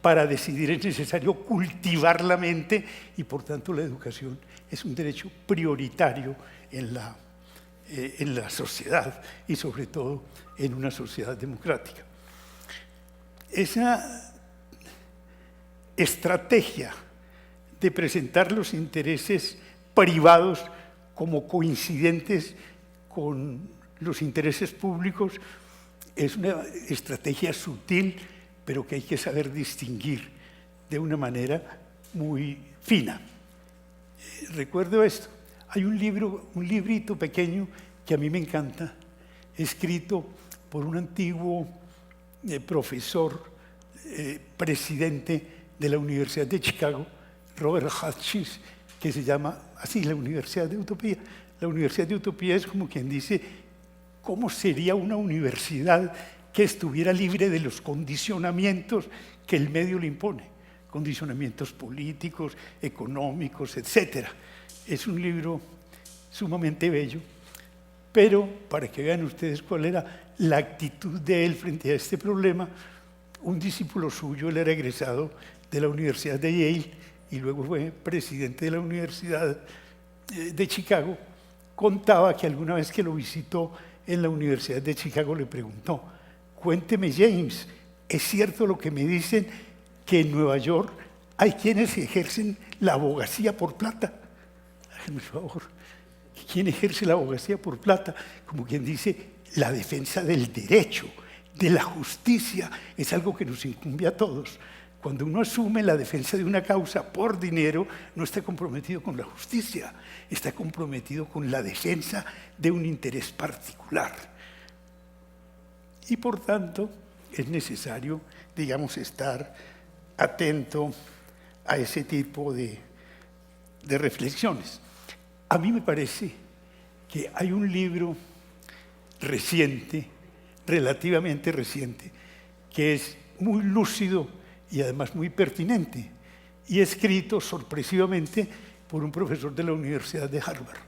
para decidir es necesario cultivar la mente, y por tanto la educación es un derecho prioritario en la sociedad, y sobre todo en una sociedad democrática. Esa estrategia de presentar los intereses privados como coincidentes con los intereses públicos es una estrategia sutil, pero que hay que saber distinguir de una manera muy fina. Recuerdo esto: Hay un librito pequeño que a mí me encanta, escrito por un antiguo profesor, presidente de la Universidad de Chicago, Robert Hutchins, que se llama así, la Universidad de Utopía. La Universidad de Utopía es como quien dice, ¿cómo sería una universidad que estuviera libre de los condicionamientos que el medio le impone? Condicionamientos políticos, económicos, etc. Es un libro sumamente bello, pero para que vean ustedes cuál era la actitud de él frente a este problema, un discípulo suyo, él era egresado de la Universidad de Yale y luego fue presidente de la Universidad de Chicago, contaba que alguna vez que lo visitó en la Universidad de Chicago le preguntó: cuénteme, James, ¿es cierto lo que me dicen que en Nueva York hay quienes ejercen la abogacía por plata? Háganme el favor, ¿quién ejerce la abogacía por plata? Como quien dice, la defensa del derecho, de la justicia, es algo que nos incumbe a todos. Cuando uno asume la defensa de una causa por dinero, no está comprometido con la justicia, está comprometido con la defensa de un interés particular. Y por tanto, es necesario, digamos, estar atento a ese tipo de reflexiones. A mí me parece que hay un libro reciente, relativamente reciente, que es muy lúcido y además muy pertinente, y escrito sorpresivamente por un profesor de la Universidad de Harvard,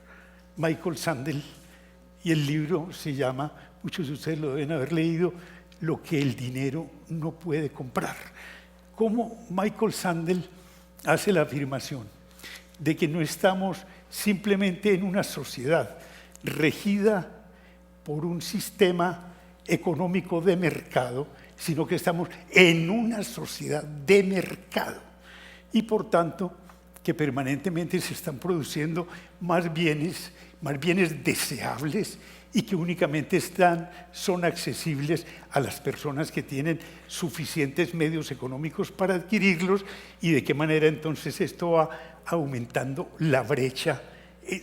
Michael Sandel, y el libro se llama, muchos de ustedes lo deben haber leído, Lo que el dinero no puede comprar. Cómo Michael Sandel hace la afirmación de que no estamos simplemente en una sociedad regida por un sistema económico de mercado, sino que estamos en una sociedad de mercado y por tanto que permanentemente se están produciendo más bienes deseables y que únicamente son accesibles a las personas que tienen suficientes medios económicos para adquirirlos, y de qué manera entonces esto va aumentando la brecha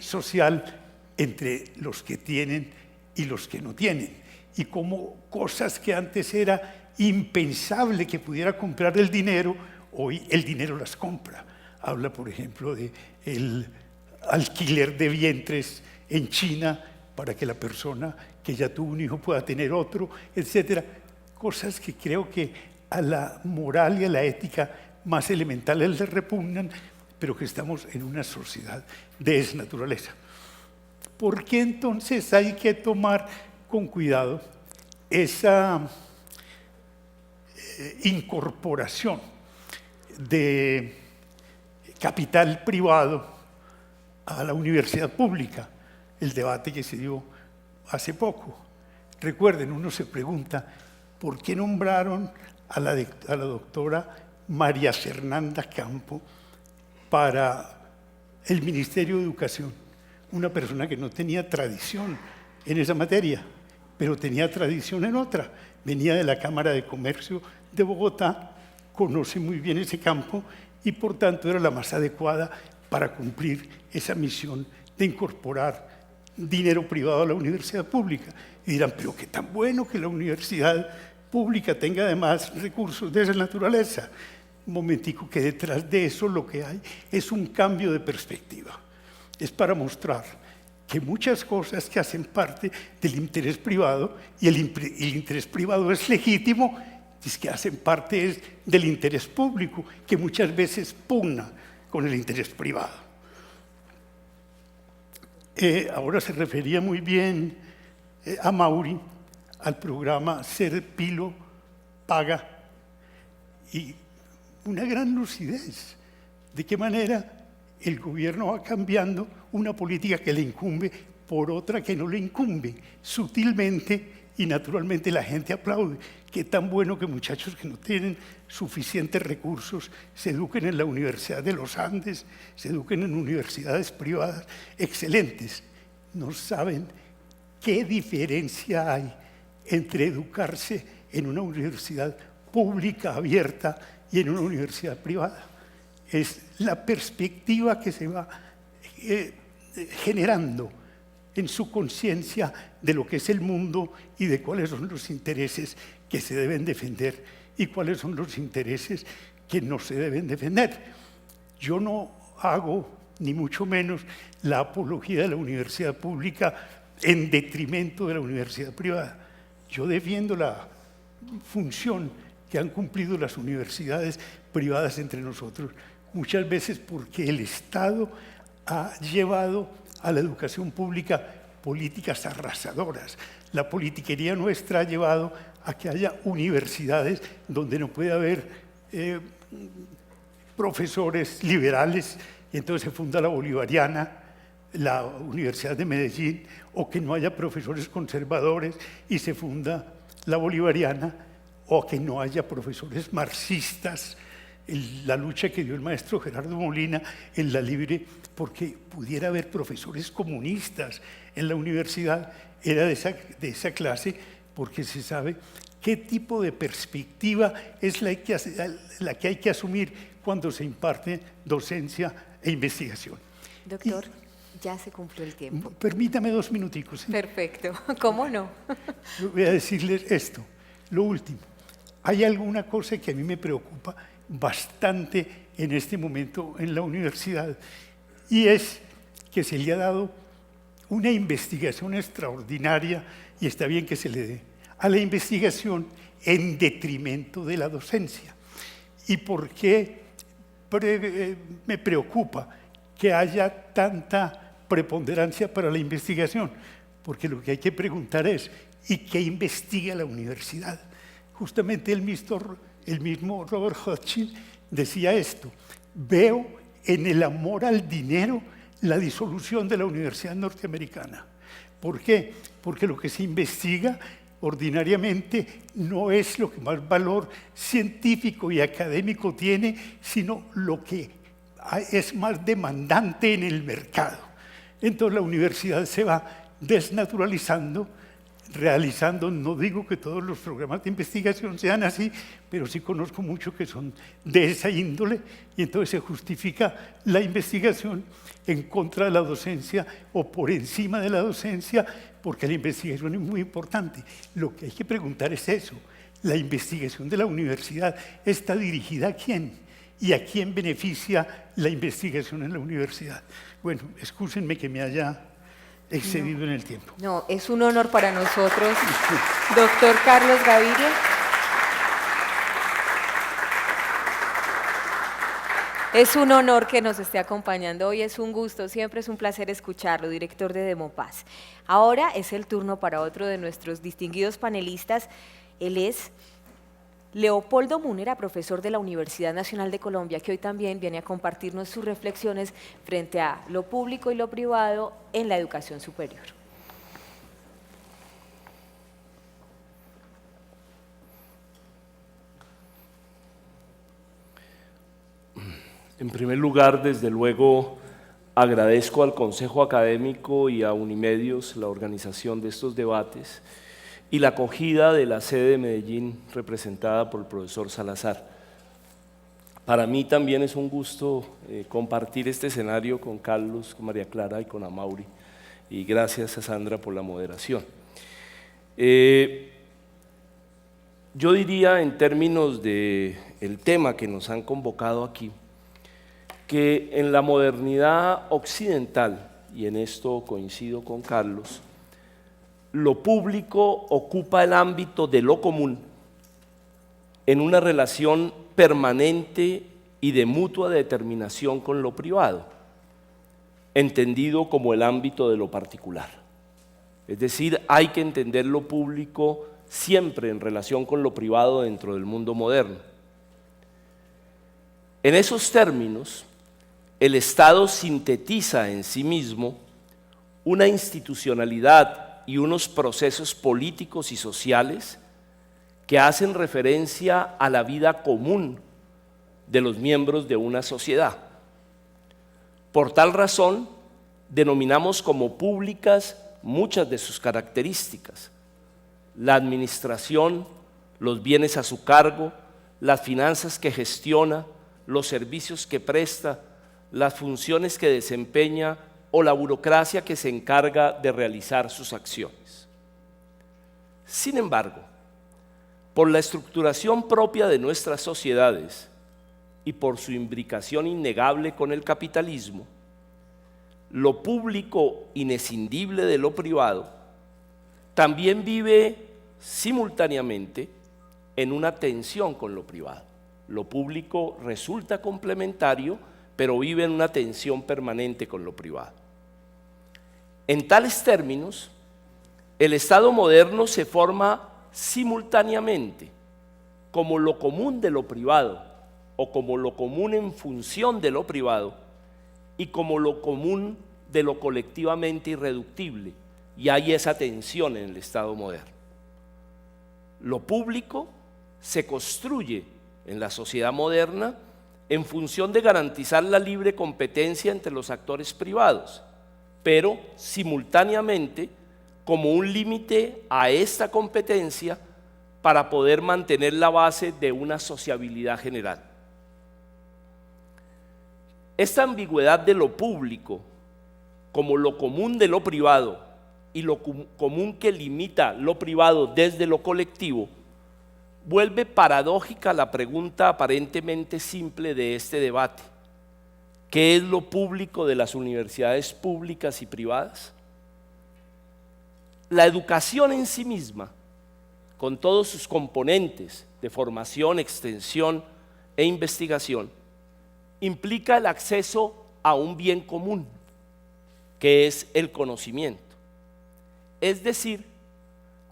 social entre los que tienen y los que no tienen, y como cosas que antes era impensable que pudiera comprar el dinero, hoy el dinero las compra. Habla, por ejemplo, del alquiler de vientres en China para que la persona que ya tuvo un hijo pueda tener otro, etcétera. Cosas que creo que a la moral y a la ética más elementales les repugnan, pero que estamos en una sociedad de esa naturaleza. ¿Por qué entonces hay que tomar con cuidado esa incorporación de capital privado a la universidad pública? El debate que se dio hace poco. Recuerden, uno se pregunta, ¿por qué nombraron a la doctora María Fernanda Campo para el Ministerio de Educación? Una persona que no tenía tradición en esa materia, pero tenía tradición en otra. Venía de la Cámara de Comercio de Bogotá, conoce muy bien ese campo y por tanto era la más adecuada para cumplir esa misión de incorporar dinero privado a la universidad pública. Y dirán, pero qué tan bueno que la universidad pública tenga además recursos de esa naturaleza. Un momentico, que detrás de eso lo que hay es un cambio de perspectiva. Es para mostrar que muchas cosas que hacen parte del interés privado, y el interés privado es legítimo, es que hacen parte del interés público, que muchas veces pugna con el interés privado. Ahora se refería muy bien a Mauri al programa Ser Pilo Paga, y una gran lucidez. ¿De qué manera el gobierno va cambiando una política que le incumbe por otra que no le incumbe? Sutilmente y naturalmente la gente aplaude. Qué tan bueno que muchachos que no tienen suficientes recursos se eduquen en la Universidad de los Andes, se eduquen en universidades privadas excelentes. No saben qué diferencia hay entre educarse en una universidad pública abierta y en una universidad privada. Es la perspectiva que se va generando en su conciencia de lo que es el mundo y de cuáles son los intereses que se deben defender y cuáles son los intereses que no se deben defender. Yo no hago, ni mucho menos, la apología de la universidad pública en detrimento de la universidad privada. Yo defiendo la función que han cumplido las universidades privadas entre nosotros, muchas veces porque el Estado ha llevado a la educación pública políticas arrasadoras. La politiquería nuestra ha llevado a que haya universidades donde no puede haber profesores liberales, y entonces se funda la Bolivariana, la Universidad de Medellín, o que no haya profesores conservadores y se funda la Bolivariana, o que no haya profesores marxistas. La lucha que dio el maestro Gerardo Molina en la Libre, porque pudiera haber profesores comunistas en la universidad, era de esa clase, porque se sabe qué tipo de perspectiva es la que hay que asumir cuando se imparte docencia e investigación. Doctor, ya se cumplió el tiempo. Permítame 2 minuticos. ¿Sí? Perfecto, ¿cómo no? Voy a decirles esto, lo último. Hay alguna cosa que a mí me preocupa bastante en este momento en la universidad, y es que se le ha dado una investigación extraordinaria, y está bien que se le dé, a la investigación en detrimento de la docencia. ¿Y por qué me preocupa que haya tanta preponderancia para la investigación? Porque lo que hay que preguntar es, ¿y qué investiga la universidad? Justamente el mismo Robert Hutchins decía esto: veo en el amor al dinero la disolución de la universidad norteamericana. ¿Por qué? Porque lo que se investiga ordinariamente no es lo que más valor científico y académico tiene, sino lo que es más demandante en el mercado. Entonces la universidad se va desnaturalizando, realizando, no digo que todos los programas de investigación sean así, pero sí conozco muchos que son de esa índole, y entonces se justifica la investigación en contra de la docencia o por encima de la docencia, porque la investigación es muy importante. Lo que hay que preguntar es eso: la investigación de la universidad está dirigida a quién y a quién beneficia la investigación en la universidad. Bueno, excúsenme que me haya excedido en el tiempo. No, es un honor para nosotros, doctor Carlos Gaviria. Es un honor que nos esté acompañando hoy, es un gusto, siempre es un placer escucharlo, director de Demopaz. Ahora es el turno para otro de nuestros distinguidos panelistas. Él es Leopoldo Múnera, profesor de la Universidad Nacional de Colombia, que hoy también viene a compartirnos sus reflexiones frente a lo público y lo privado en la educación superior. En primer lugar, desde luego, agradezco al Consejo Académico y a Unimedios la organización de estos debates y la acogida de la sede de Medellín representada por el profesor Salazar. Para mí también es un gusto compartir este escenario con Carlos, con María Clara y con Amaury, y gracias a Sandra por la moderación. Yo diría, en términos del tema que nos han convocado aquí, que en la modernidad occidental, y en esto coincido con Carlos, lo público ocupa el ámbito de lo común en una relación permanente y de mutua determinación con lo privado, entendido como el ámbito de lo particular. Es decir, hay que entender lo público siempre en relación con lo privado dentro del mundo moderno. En esos términos, el Estado sintetiza en sí mismo una institucionalidad y unos procesos políticos y sociales que hacen referencia a la vida común de los miembros de una sociedad. Por tal razón, denominamos como públicas muchas de sus características: la administración, los bienes a su cargo, las finanzas que gestiona, los servicios que presta, las funciones que desempeña o la burocracia que se encarga de realizar sus acciones. Sin embargo, por la estructuración propia de nuestras sociedades y por su imbricación innegable con el capitalismo, lo público inescindible de lo privado también vive simultáneamente en una tensión con lo privado. Lo público resulta complementario, pero vive en una tensión permanente con lo privado. En tales términos, el Estado moderno se forma simultáneamente como lo común de lo privado o como lo común en función de lo privado y como lo común de lo colectivamente irreductible, y hay esa tensión en el Estado moderno. Lo público se construye en la sociedad moderna en función de garantizar la libre competencia entre los actores privados, pero simultáneamente como un límite a esta competencia para poder mantener la base de una sociabilidad general. Esta ambigüedad de lo público como lo común de lo privado y lo común que limita lo privado desde lo colectivo vuelve paradójica la pregunta aparentemente simple de este debate: ¿qué es lo público de las universidades públicas y privadas? La educación en sí misma, con todos sus componentes de formación, extensión e investigación, implica el acceso a un bien común, que es el conocimiento. Es decir,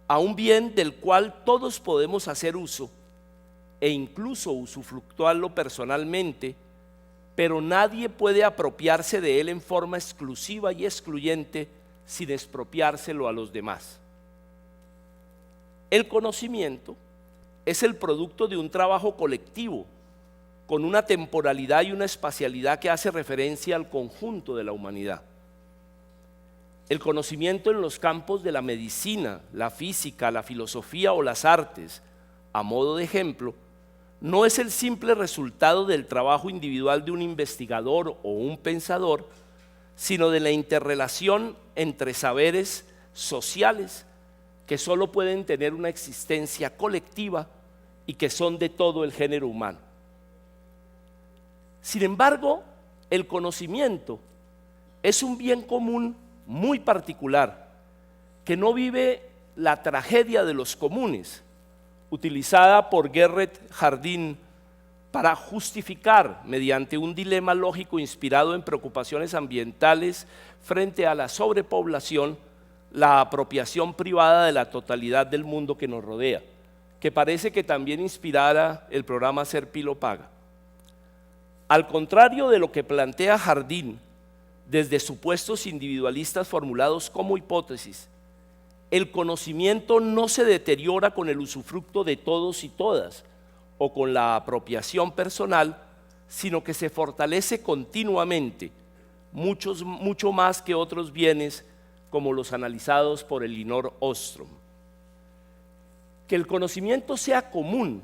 a un bien del cual todos podemos hacer uso e incluso usufructuarlo personalmente, pero nadie puede apropiarse de él en forma exclusiva y excluyente sin expropiárselo a los demás. El conocimiento es el producto de un trabajo colectivo con una temporalidad y una espacialidad que hace referencia al conjunto de la humanidad. El conocimiento en los campos de la medicina, la física, la filosofía o las artes, a modo de ejemplo, no es el simple resultado del trabajo individual de un investigador o un pensador, sino de la interrelación entre saberes sociales que solo pueden tener una existencia colectiva y que son de todo el género humano. Sin embargo, el conocimiento es un bien común muy particular, que no vive la tragedia de los comunes, utilizada por Gerrit Hardin para justificar, mediante un dilema lógico inspirado en preocupaciones ambientales frente a la sobrepoblación, la apropiación privada de la totalidad del mundo que nos rodea, que parece que también inspirara el programa Ser Pilo Paga. Al contrario de lo que plantea Hardin, desde supuestos individualistas formulados como hipótesis, el conocimiento no se deteriora con el usufructo de todos y todas o con la apropiación personal, sino que se fortalece continuamente, mucho más que otros bienes como los analizados por Elinor Ostrom. Que el conocimiento sea común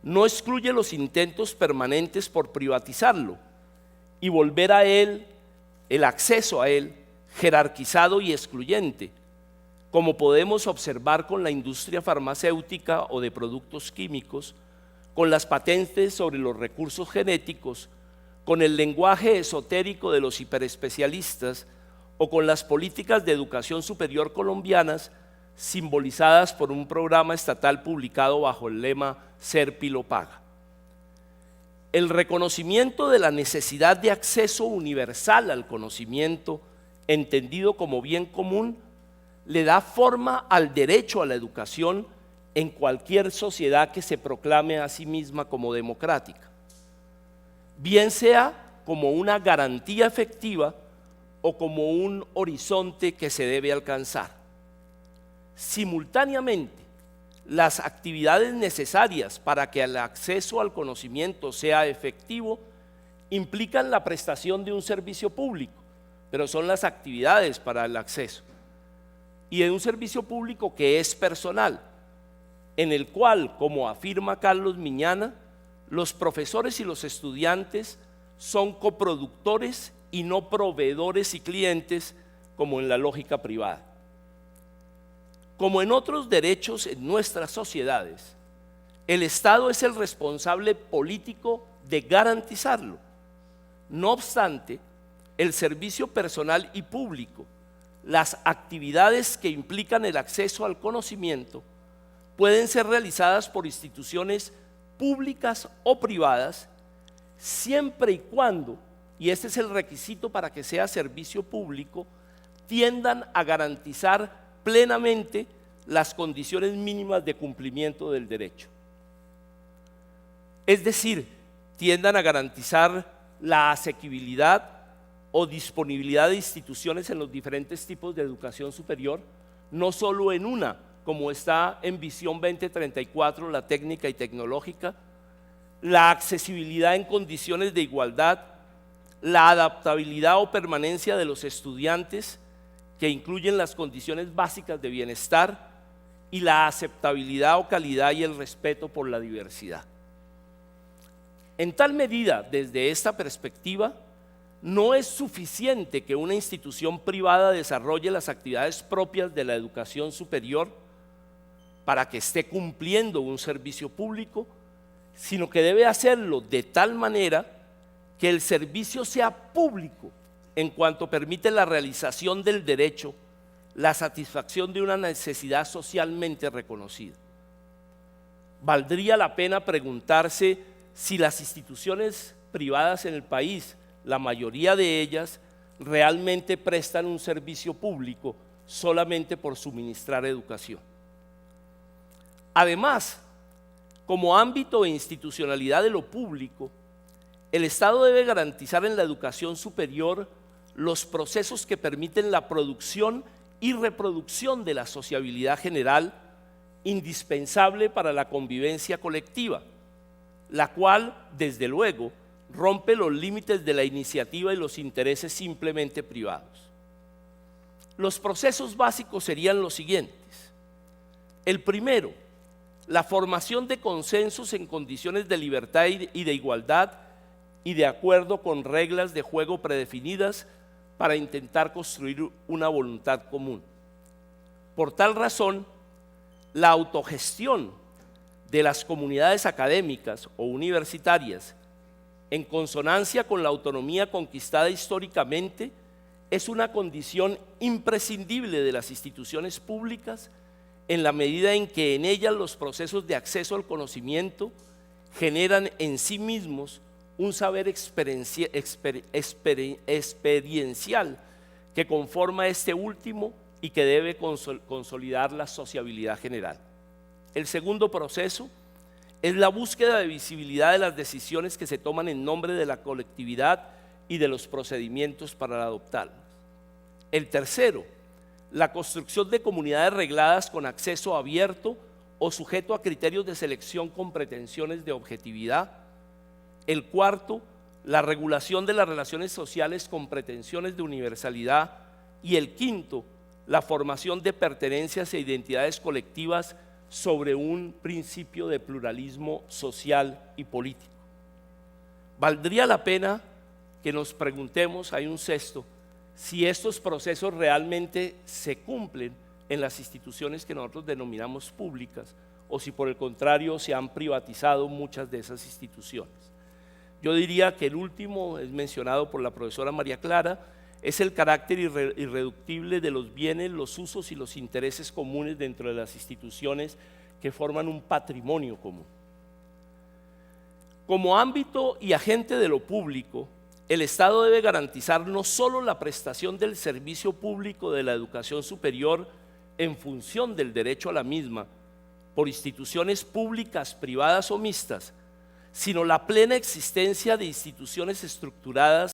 no excluye los intentos permanentes por privatizarlo y volver a él, el acceso a él, jerarquizado y excluyente, como podemos observar con la industria farmacéutica o de productos químicos, con las patentes sobre los recursos genéticos, con el lenguaje esotérico de los hiperespecialistas o con las políticas de educación superior colombianas simbolizadas por un programa estatal publicado bajo el lema Ser Pilo Paga. El reconocimiento de la necesidad de acceso universal al conocimiento, entendido como bien común, le da forma al derecho a la educación en cualquier sociedad que se proclame a sí misma como democrática, bien sea como una garantía efectiva o como un horizonte que se debe alcanzar. Simultáneamente, las actividades necesarias para que el acceso al conocimiento sea efectivo implican la prestación de un servicio público, pero son las actividades para el acceso, y de un servicio público que es personal, en el cual, como afirma Carlos Miñana, los profesores y los estudiantes son coproductores y no proveedores y clientes como en la lógica privada. Como en otros derechos en nuestras sociedades, el Estado es el responsable político de garantizarlo. No obstante, el servicio personal y público, las actividades que implican el acceso al conocimiento, pueden ser realizadas por instituciones públicas o privadas, siempre y cuando, y este es el requisito para que sea servicio público, tiendan a garantizar plenamente las condiciones mínimas de cumplimiento del derecho. Es decir, tiendan a garantizar la asequibilidad o disponibilidad de instituciones en los diferentes tipos de educación superior, no solo en una, como está en Visión 2034, la técnica y tecnológica, la accesibilidad en condiciones de igualdad, la adaptabilidad o permanencia de los estudiantes, que incluyen las condiciones básicas de bienestar, y la aceptabilidad o calidad y el respeto por la diversidad. En tal medida, desde esta perspectiva, no es suficiente que una institución privada desarrolle las actividades propias de la educación superior para que esté cumpliendo un servicio público, sino que debe hacerlo de tal manera que el servicio sea público en cuanto permite la realización del derecho, la satisfacción de una necesidad socialmente reconocida. Valdría la pena preguntarse si las instituciones privadas en el país, la mayoría de ellas, realmente prestan un servicio público solamente por suministrar educación. Además, como ámbito e institucionalidad de lo público, el Estado debe garantizar en la educación superior los procesos que permiten la producción y reproducción de la sociabilidad general, indispensable para la convivencia colectiva, la cual, desde luego, rompe los límites de la iniciativa y los intereses simplemente privados. Los procesos básicos serían los siguientes. El primero, la formación de consensos en condiciones de libertad y de igualdad y de acuerdo con reglas de juego predefinidas para intentar construir una voluntad común. Por tal razón, la autogestión de las comunidades académicas o universitarias, en consonancia con la autonomía conquistada históricamente, es una condición imprescindible de las instituciones públicas en la medida en que en ellas los procesos de acceso al conocimiento generan en sí mismos un saber experiencial que conforma este último y que debe consolidar la sociabilidad general. El segundo proceso es la búsqueda de visibilidad de las decisiones que se toman en nombre de la colectividad y de los procedimientos para adoptarlas. El tercero, la construcción de comunidades regladas con acceso abierto o sujeto a criterios de selección con pretensiones de objetividad. El cuarto, la regulación de las relaciones sociales con pretensiones de universalidad. Y el quinto, la formación de pertenencias e identidades colectivas sobre un principio de pluralismo social y político. Valdría la pena que nos preguntemos, hay un sexto, si estos procesos realmente se cumplen en las instituciones que nosotros denominamos públicas o si por el contrario se han privatizado muchas de esas instituciones. Yo diría que el último es mencionado por la profesora María Clara, es el carácter irreductible de los bienes, los usos y los intereses comunes dentro de las instituciones que forman un patrimonio común. Como ámbito y agente de lo público, el Estado debe garantizar no solo la prestación del servicio público de la educación superior en función del derecho a la misma, por instituciones públicas, privadas o mixtas, sino la plena existencia de instituciones estructuradas